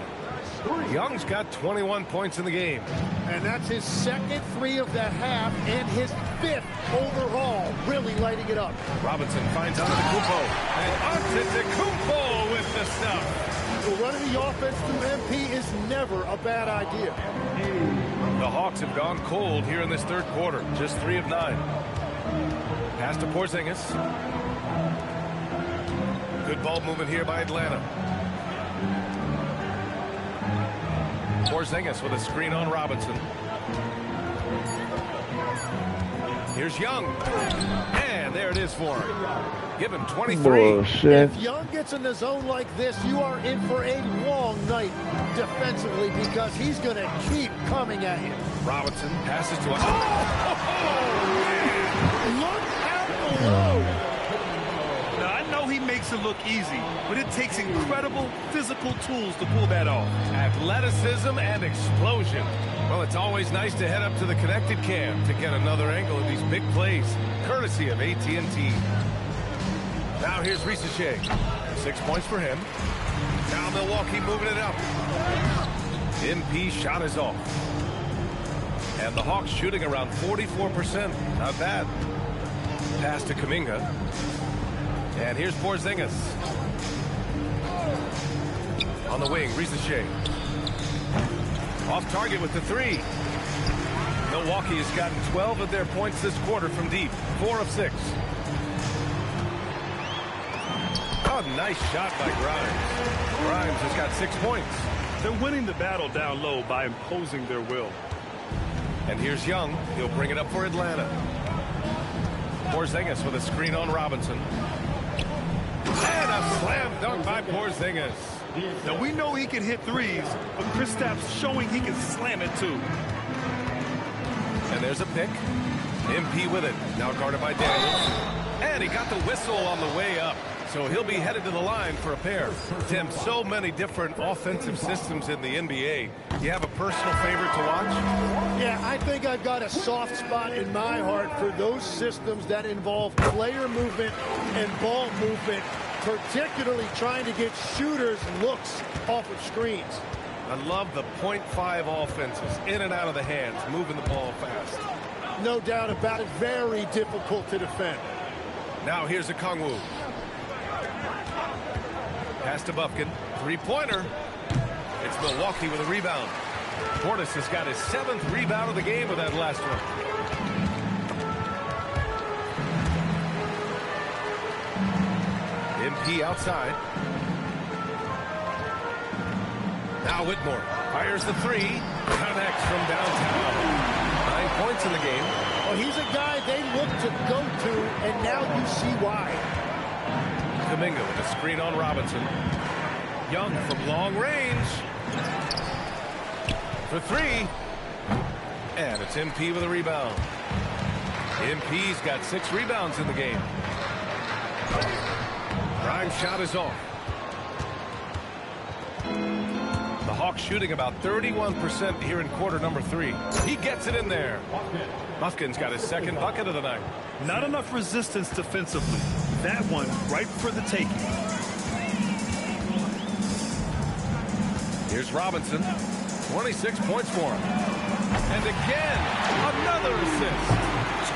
S5: Young's got 21 points in the game.
S8: And that's his 2nd 3 of the half and his 5th overall, really lighting it up.
S5: Robinson finds Antetokounmpo. And Antetokounmpo with the stuff.
S8: So running the offense through MP is never a bad idea.
S5: The Hawks have gone cold here in this 3rd quarter. Just 3 of 9. Pass to Porzingis. Good ball movement here by Atlanta. Porzingis with a screen on Robinson. Here's Young. And there it is for him. Give him 23.
S3: Bullshit.
S8: If Young gets in the zone like this, you are in for a long night defensively because he's going to keep coming at you.
S5: Robinson passes to us.
S8: Look out below.
S9: Now, I know he makes it look easy, but it takes incredible physical tools to pull that off.
S5: Athleticism and explosion. Well, it's always nice to head up to the connected cam to get another angle of these big plays, courtesy of AT&T. Now here's Risache. 6 points for him. Now Milwaukee moving it up. MP shot is off. And the Hawks shooting around 44%. Not bad. Pass to Kuminga. And here's Porzingis. On the wing, Risache. Off target with the three. Milwaukee has gotten 12 of their points this quarter from deep. 4 of 6. Oh, nice shot by Grimes. Grimes has got 6 points.
S9: They're winning the battle down low by imposing their will.
S5: And here's Young. He'll bring it up for Atlanta. Porzingis with a screen on Robinson. And a slam dunk by Porzingis.
S9: Now, we know he can hit threes, but Kristaps showing he can slam it too.
S5: And there's a pick. MP with it. Now guarded by Daniels. And he got the whistle on the way up. So he'll be headed to the line for a pair. Tim, so many different offensive systems in the NBA. You have a personal favorite to watch?
S8: Yeah, I think I've got a soft spot in my heart for those systems that involve player movement and ball movement, particularly trying to get shooters looks off of screens.
S5: I love the .5 offenses, in and out of the hands, moving the ball fast.
S8: No doubt about it, very difficult to defend.
S5: Now here's a Kongwu. Pass to Bufkin. Three-pointer. It's Milwaukee with a rebound. Portis has got his 7th rebound of the game with that last one. MP outside. Now Whitmore fires the three. Connects from downtown. 9 points in the game.
S8: Well, he's a guy they look to go to, and now you see why.
S5: Kuminga with a screen on Robinson. Young from long range. For 3. And it's MP with a rebound. MP's got 6 rebounds in the game. Grimes' shot is off. The Hawks shooting about 31% here in quarter number 3. He gets it in there. Bufkin's got his 2nd bucket of the night.
S9: Not enough resistance defensively. That one right for the taking.
S5: Here's Robinson. 26 points for him. And again, another assist.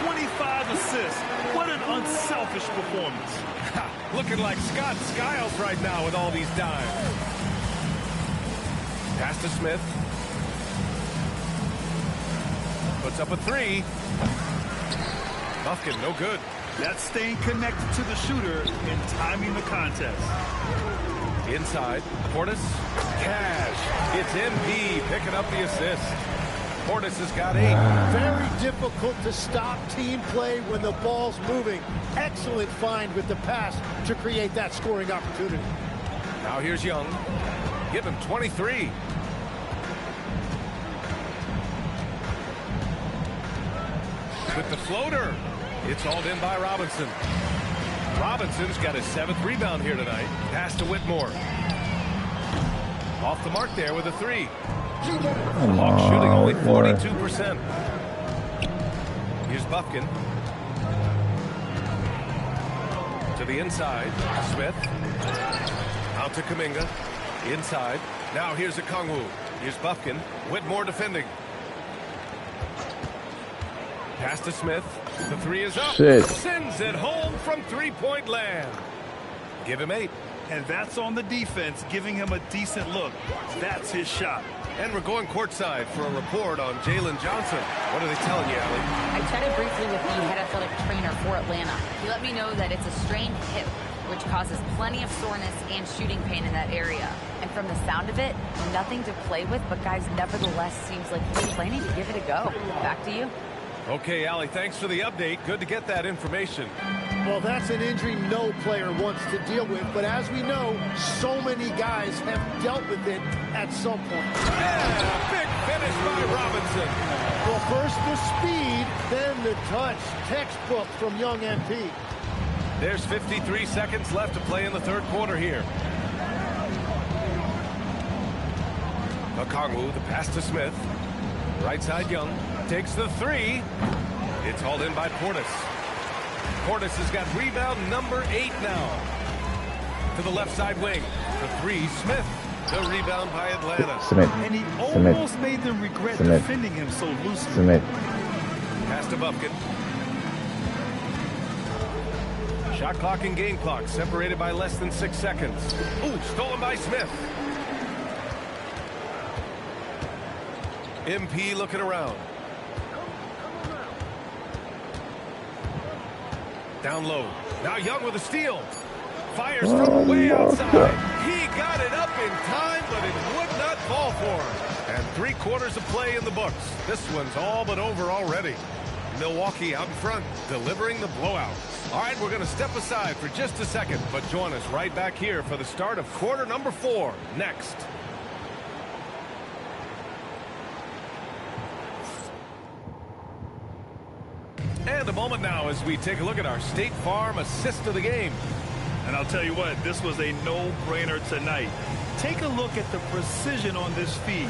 S9: 25 assists. What an unselfish performance.
S5: Looking like Scott Skiles right now with all these dimes. Pass to Smith. Puts up a 3. Bufkin, no good.
S9: That's staying connected to the shooter and timing the contest.
S5: Inside, Portis. Cash. It's MP picking up the assist. Portis has got 8.
S8: Very difficult to stop team play when the ball's moving. Excellent find with the pass to create that scoring opportunity.
S5: Now here's Young. Give him 23. With the floater. It's hauled in by Robinson. Robinson's got his 7th rebound here tonight. Pass to Whitmore. Off the mark there with a 3. The Hawks shooting only 42%. Here's Bufkin. To the inside. Smith. Out to Kuminga. Inside. Now here's a Kongwu. Here's Bufkin. Whitmore defending. Pass to Smith. The 3 is up.
S3: Shit.
S5: Sends it home from 3-point land. Give him 8.
S9: And that's on the defense, giving him a decent look. That's his shot.
S5: And we're going courtside for a report on Jalen Johnson. What are they telling you, Allie?
S7: I chatted briefly with the head athletic trainer for Atlanta. He let me know that it's a strained hip, which causes plenty of soreness and shooting pain in that area. And from the sound of it, nothing to play with, but guys, nevertheless, seems like he's planning to give it a go. Back to you.
S5: Okay, Allie, thanks for the update. Good to get that information.
S8: Well, that's an injury no player wants to deal with, but as we know, so many guys have dealt with it at some point.
S5: Yeah, big finish by Robinson.
S8: Well, first the speed, then the touch. Textbook from young MP.
S5: There's 53 seconds left to play in the third quarter here. Okongwu, the pass to Smith. Right side, Young takes the three. It's hauled in by Portis. Portis has got rebound number 8 now. To the left side wing. The three, Smith. The rebound by Atlanta.
S3: Smith.
S9: And he almost made them regret defending him so loosely.
S3: Smith.
S5: Pass to Bufkin. Shot clock and game clock separated by less than 6 seconds. Ooh, stolen by Smith. MP looking around. Down low. Now Young with a steal. Fires from way outside. He got it up in time, but it would not fall for him. And 3 quarters of play in the books. This one's all but over already. Milwaukee out in front, delivering the blowout. All right, we're going to step aside for just a second, but join us right back here for the start of quarter number 4 next. And a moment now as we take a look at our State Farm assist of the game.
S9: And I'll tell you what, this was a no-brainer tonight. Take a look at the precision on this feed.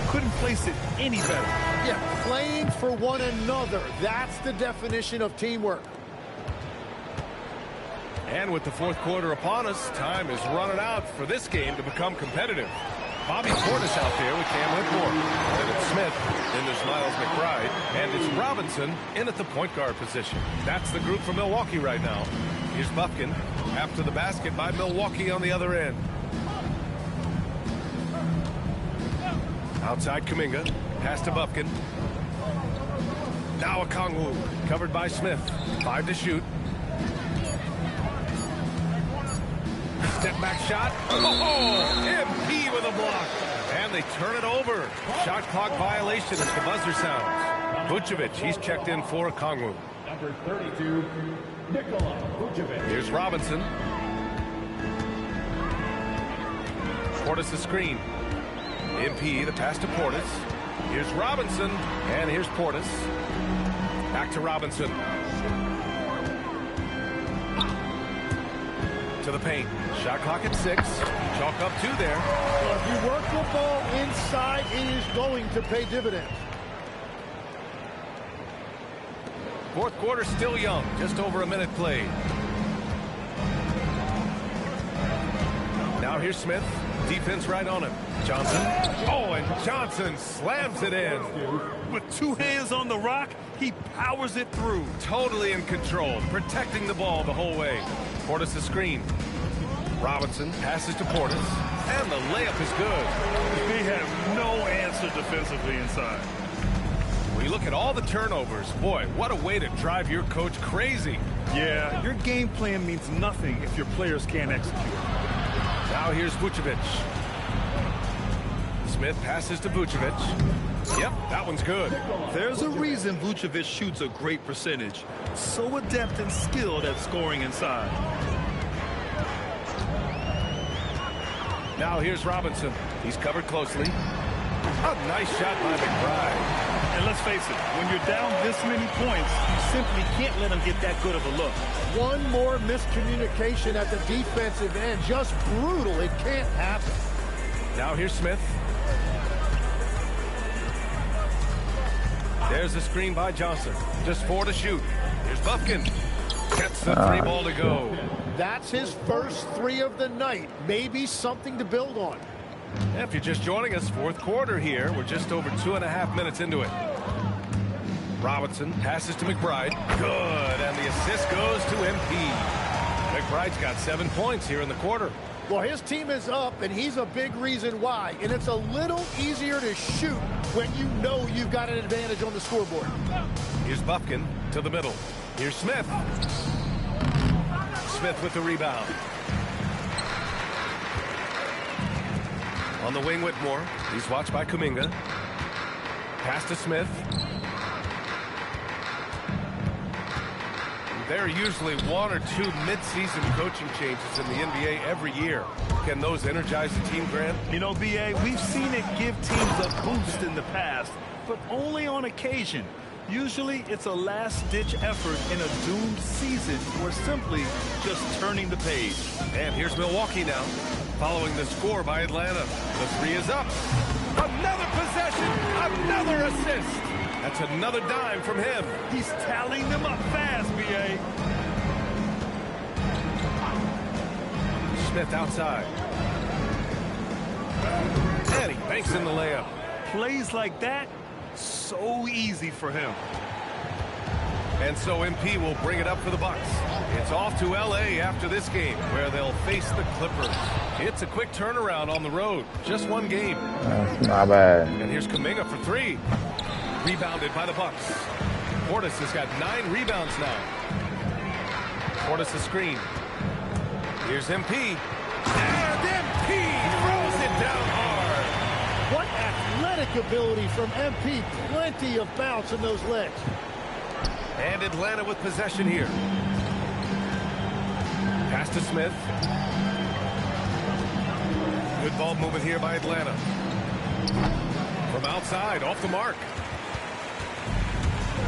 S9: Couldn't place it any better.
S8: Yeah, playing for one another. That's the definition of teamwork.
S5: And with the fourth quarter upon us, time is running out for this game to become competitive. Bobby Portis out there with Cam Whitmore. And it's Smith. Then there's Miles McBride. And it's Robinson in at the point guard position. That's the group for Milwaukee right now. Here's Bufkin after the basket by Milwaukee on the other end. Outside Kuminga. Pass to Bufkin. Now Okongwu. Covered by Smith. 5 to shoot. Step back shot. Oh, MP with a block. And they turn it over. Shot clock violation as the buzzer sounds. Vucevic, he's checked in for Okongwu.
S4: Number 32, Nikola Vucevic.
S5: Here's Robinson. Portis the screen. MP, the pass to Portis. Here's Robinson. And here's Portis. Back to Robinson. To the paint. Shot clock at 6. Chalk up 2 there.
S8: Well, if you work the ball inside, it is going to pay dividends.
S5: Fourth quarter still young. Just over a minute played. Now here's Smith. Defense right on him. Johnson. Oh, and Johnson slams it in.
S9: With 2 hands on the rock, he powers it through.
S5: Totally in control. Protecting the ball the whole way. Portis the screen. Robinson passes to Portis. And the layup is good.
S9: They have no answer defensively inside.
S5: When you look at all the turnovers, boy, what a way to drive your coach crazy.
S9: Yeah, your game plan means nothing if your players can't execute.
S5: Now here's Vucevic. Smith passes to Vucevic. Yep, that one's good.
S9: There's a reason Vucevic shoots a great percentage. So adept and skilled at scoring inside.
S5: Now here's Robinson. He's covered closely. A nice shot by McBride.
S9: And let's face it, when you're down this many points, you simply can't let them get that good of a look.
S8: One more miscommunication at the defensive end. Just brutal. It can't happen.
S5: Now here's Smith. There's the screen by Johnson. Just 4 to shoot. Here's Bufkin. Gets the 3 ball to go.
S8: That's his first 3 of the night. Maybe something to build on.
S5: If you're just joining us, fourth quarter here. We're just over 2.5 minutes into it. Robinson passes to McBride. Good, and the assist goes to MP. McBride's got 7 points here in the quarter.
S8: Well, his team is up, and he's a big reason why. And it's a little easier to shoot when you know you've got an advantage on the scoreboard.
S5: Here's Bufkin to the middle. Here's Smith. Smith with the rebound. On the wing, Whitmore. He's watched by Kuminga. Pass to Smith. There are usually one or two mid-season coaching changes in the NBA every year. Can those energize the team, Grant?
S9: You know, B.A., we've seen it give teams a boost in the past, but only on occasion. Usually, it's a last-ditch effort in a doomed season or simply just turning the page.
S5: And here's Milwaukee now, following the score by Atlanta. The three is up. Another possession, another assist. That's another dime from him.
S9: He's tallying them up fast, B.A.
S5: Smith outside. And he banks in the layup.
S9: Plays like that, so easy for him.
S5: And so MP will bring it up for the Bucks. It's off to L.A. after this game, where they'll face the Clippers. It's a quick turnaround on the road. Just one game.
S3: That's not bad.
S5: And here's Kuminga for three. Rebounded by the Bucks. Portis has got 9 rebounds now. Portis a screen. Here's MP. And MP throws it down hard.
S8: What athletic ability from MP. Plenty of bounce in those legs.
S5: And Atlanta with possession here. Pass to Smith. Good ball movement here by Atlanta. From outside, off the mark.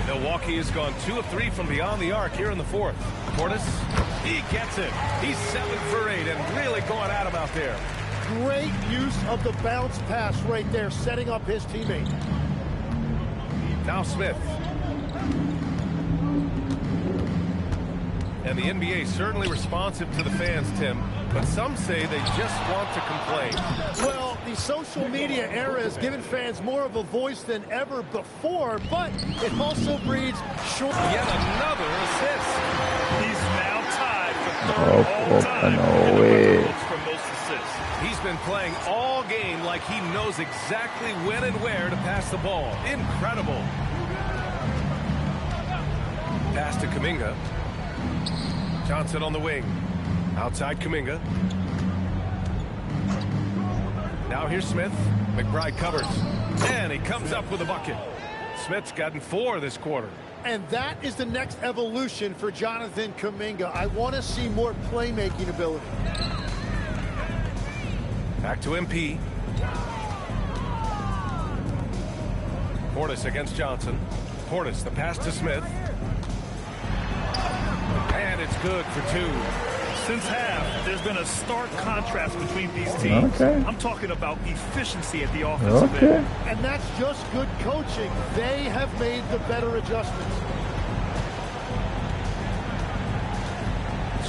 S5: Milwaukee has gone 2 of 3 from beyond the arc here in the fourth. Portis, he gets it. He's 7 for 8 and really going at him out there.
S8: Great use of the bounce pass right there, setting up his teammate.
S5: Now Smith. And the NBA certainly responsive to the fans, Tim, but some say they just want to complain.
S8: Well, the social media era has given fans more of a voice than ever before, but it also breeds short.
S5: Yet another assist.
S9: He's now tied for third all-time
S3: no way.
S9: for most assists.
S5: He's been playing all game like he knows exactly when and where to pass the ball. Incredible. Pass to Kuminga. Johnson on the wing. Outside Kuminga. Now here's Smith. McBride covers. And he comes up with a bucket. Smith's gotten 4 this quarter.
S8: And that is the next evolution for Jonathan Kuminga. I want to see more playmaking ability.
S5: Back to MP. Portis against Johnson. Portis, the pass to Smith. And it's good for 2.
S9: Since half, there's been a stark contrast between these teams.
S3: Okay.
S9: I'm talking about efficiency at the offensive end.
S8: And that's just good coaching. They have made the better adjustments.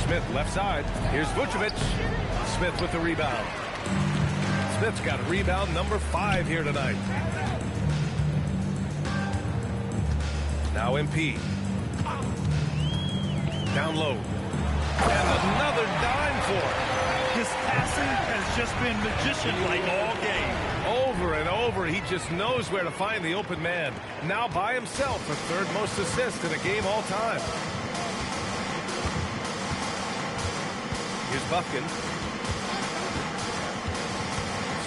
S5: Smith left side. Here's Vucevic. Smith with the rebound. Smith's got rebound number 5 here tonight. Now MP. Down low. And another dime for him.
S9: His passing has just been magician-like all game.
S5: Over and over, he just knows where to find the open man. Now by himself for 3rd most assists in a game all time. Here's Bufkin.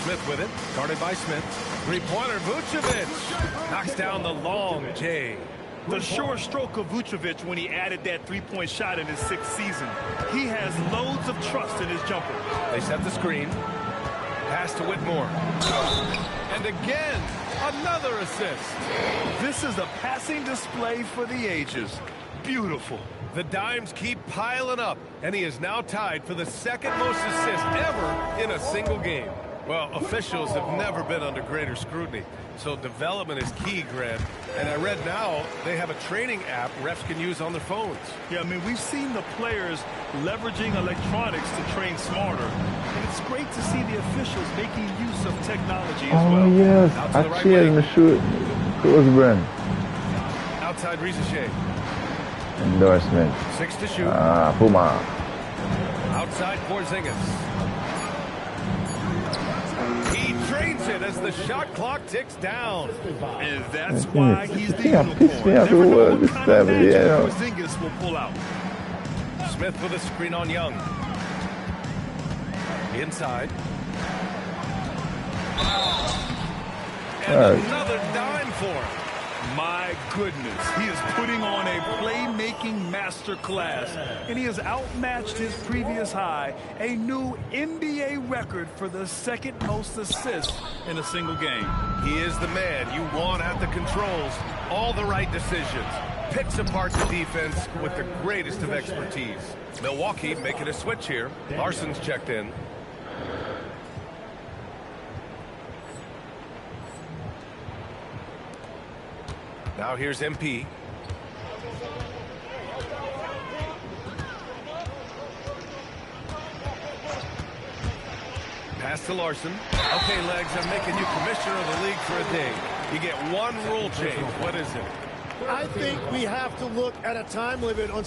S5: Smith with it. Guarded by Smith. 3-pointer, Vucevic. Knocks down the long J.
S9: The sure stroke of Vucevic when he added that 3-point shot in his 6th season. He has loads of trust in his jumper.
S5: They set the screen. Pass to Whitmore. And again, another assist.
S9: This is a passing display for the ages. Beautiful.
S5: The dimes keep piling up, and he is now tied for the 2nd most assists ever in a single game. Well, officials have never been under greater scrutiny, so development is key, Grant. And I read now they have a training app refs can use on their phones.
S9: Yeah, I mean, we've seen the players leveraging electronics to train smarter. And it's great to see the officials making use of technology as well.
S3: Oh, yes. I cheered me shoot. Close brand.
S5: Outside Rizichet.
S3: Endorsement.
S5: 6 to shoot.
S3: Puma.
S5: Outside Porzingis. drains it as the shot clock ticks down.
S9: And that's why he's the unicorn. Never know what kind of magic Porzingis will pull out.
S5: Smith with a screen on Young. Inside. And another dime for him.
S9: My goodness, he is putting on a playmaking masterclass, and he has outmatched his previous high, a new NBA record for the second most assists in a single game.
S5: He is the man you want at the controls. All the right decisions. Picks apart the defense with the greatest of expertise. Milwaukee making a switch here. Larson's checked in. Now here's MP. Pass to Larson. Okay, Legs, I'm making you commissioner of the league for a day. You get one rule change. What is it?
S8: I think we have to look at a time limit on...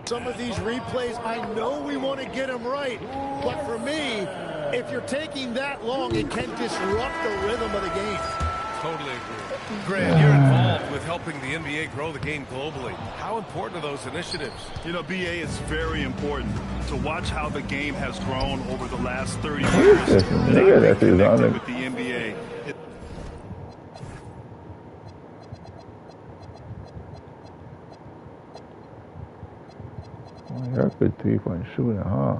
S8: Some of these replays, I know we want to get them right, but for me, if you're taking that long, it can disrupt the rhythm of the game.
S5: Totally agree. Grant, you're involved with helping the NBA grow the game globally. How important are those initiatives?
S9: You know, BA, it's very important to watch how the game has grown over the last 30 years. That I've been connected with the NBA.
S3: You're a good three-point shooter, huh?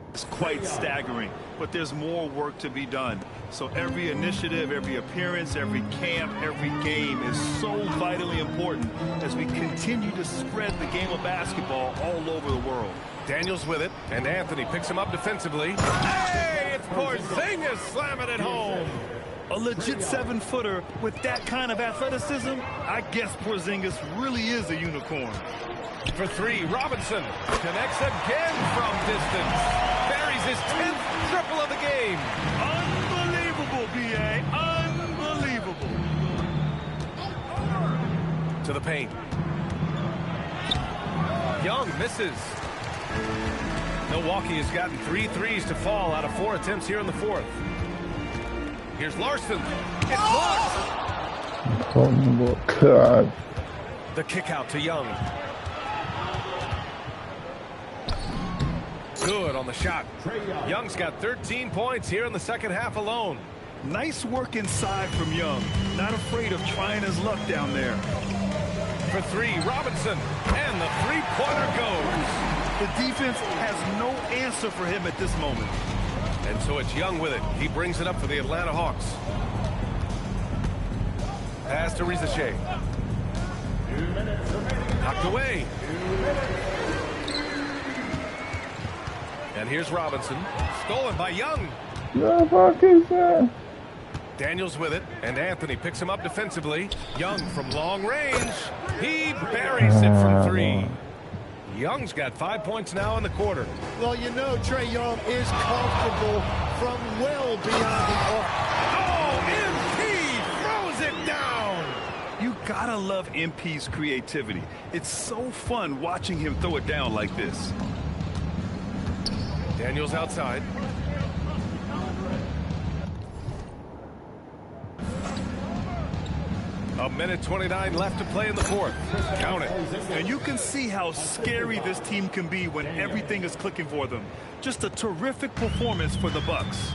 S9: It's quite staggering, but there's more work to be done. So every initiative, every appearance, every camp, every game is so vitally important as we continue to spread the game of basketball all over the world.
S5: Daniels with it, and Anthony picks him up defensively. Hey, it's Porzingis slamming it home.
S9: A legit 7-footer with that kind of athleticism, I guess Porzingis really is a unicorn.
S5: For three, Robinson connects again from distance. Buries his 10th triple of the game.
S9: Unbelievable, B.A. Unbelievable.
S5: To the paint. Young misses. Milwaukee has gotten 3 threes to fall out of 4 attempts here in the fourth. Here's Larson. It's blocked.
S3: Oh, God.
S5: The kick out to Young. Good on the shot. Young's got 13 points here in the second half alone.
S9: Nice work inside from Young. Not afraid of trying his luck down there.
S5: For three, Robinson. And the three-pointer goes.
S9: The defense has no answer for him at this moment.
S5: And so it's Young with it. He brings it up for the Atlanta Hawks. Pass to Rizachet. Knocked away. And here's Robinson. Stolen by Young.
S3: The fuck is that?
S5: Daniels with it, and Anthony picks him up defensively. Young from long range. He buries it from three. Young's got 5 points now in the quarter.
S8: Well, you know Trae Young is comfortable from well beyond the arc.
S5: Oh, MP throws it down.
S9: You gotta love MP's creativity. It's so fun watching him throw it down like this.
S5: Daniels outside. A minute 29 left to play in the fourth. Count it.
S9: And you can see how scary this team can be when everything is clicking for them. Just a terrific performance for the Bucks.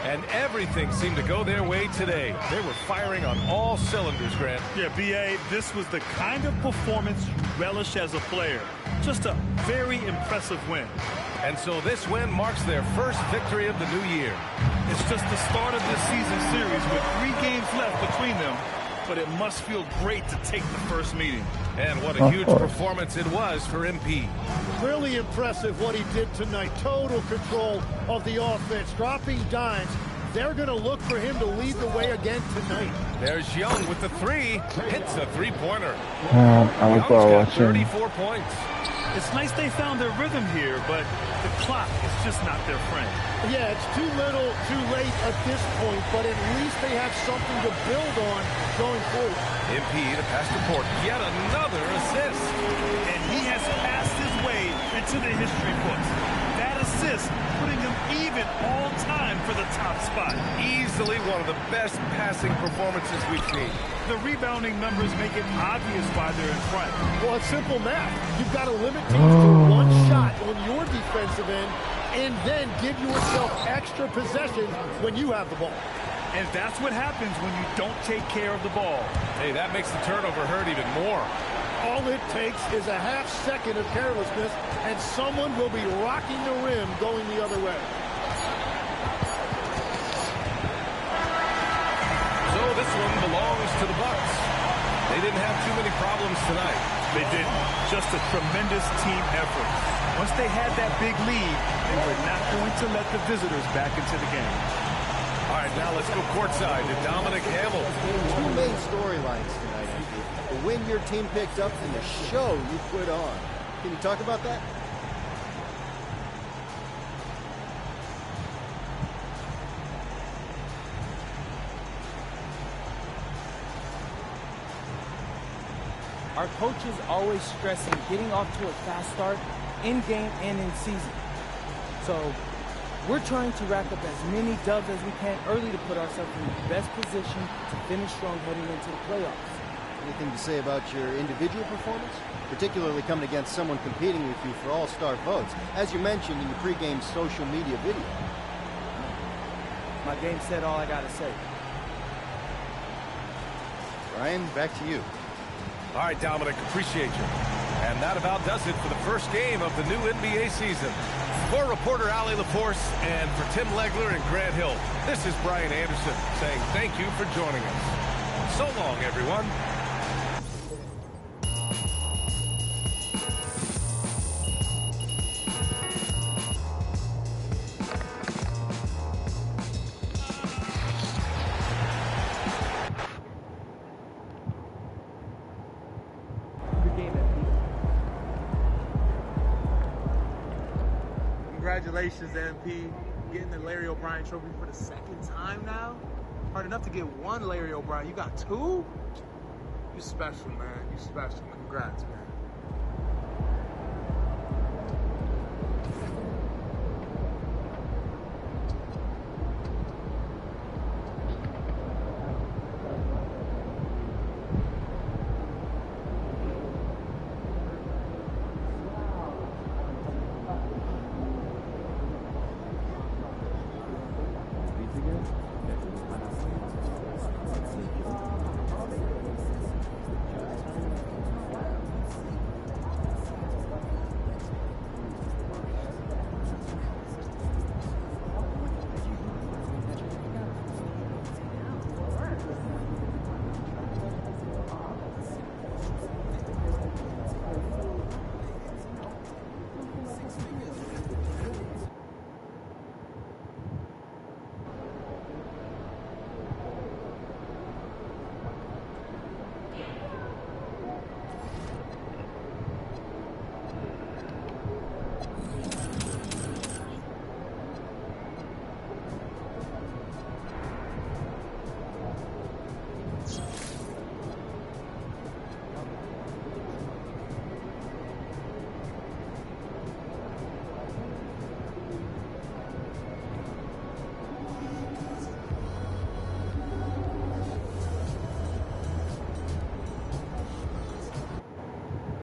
S5: And everything seemed to go their way today. They were firing on all cylinders, Grant.
S9: Yeah, B.A., this was the kind of performance you relish as a player. Just a very impressive win.
S5: And so this win marks their first victory of the new year.
S9: It's just the start of this season series with 3 games left between them. But it must feel great to take the first meeting.
S5: And what a huge performance it was for MP.
S8: Really impressive what he did tonight. Total control of the offense, dropping dimes, They're going to look for him to lead the way again tonight.
S5: There's Young with the three. Hits a three-pointer.
S3: I was
S5: Young's got
S3: watching.
S5: 34 points.
S9: It's nice they found their rhythm here, but the clock is just not their friend.
S8: Yeah, it's too little, too late at this point, but at least they have something to build on going forward.
S5: MP to pass to Port. Yet another assist.
S9: And he has passed his way into the history books. That assist putting him even all time for the top spot.
S5: Easily one of the best passing performances we've seen.
S9: The rebounding numbers make it obvious why they're in front.
S8: Well, it's simple math. You've got to limit teams to one shot on your defensive end and then give yourself extra possessions when you have the ball.
S9: And that's what happens when you don't take care of the ball.
S5: Hey, that makes the turnover hurt even more.
S8: All it takes is a half second of carelessness, and someone will be rocking the rim going the other way.
S5: So this one belongs to the Bucks. They didn't have too many problems tonight.
S9: They didn't. Just a tremendous team effort. Once they had that big lead, they were not going to let the visitors back into the game.
S5: All right, now let's go courtside to Dominic Hamill.
S12: Two main storylines tonight, Andrew. The win your team picked up and the show you put on. Can you talk about that?
S2: Our coach is always stressing getting off to a fast start in game and in season. So we're trying to rack up as many dubs as we can early to put ourselves in the best position to finish strong heading into the playoffs.
S12: Anything to say about your individual performance? Particularly coming against someone competing with you for all-star votes, as you mentioned in your pregame social media video.
S2: My game said all I gotta say.
S12: Ryan, back to you.
S5: All right, Dominic, appreciate you. And that about does it for the first game of the new NBA season. For reporter Allie LaForce and for Tim Legler and Grant Hill, this is Brian Anderson saying thank you for joining us. So long, everyone.
S13: Congratulations, MP. Getting the Larry O'Brien trophy for the second time now. Hard enough to get one Larry O'Brien. You got two? You special, man. You special. Congrats, man.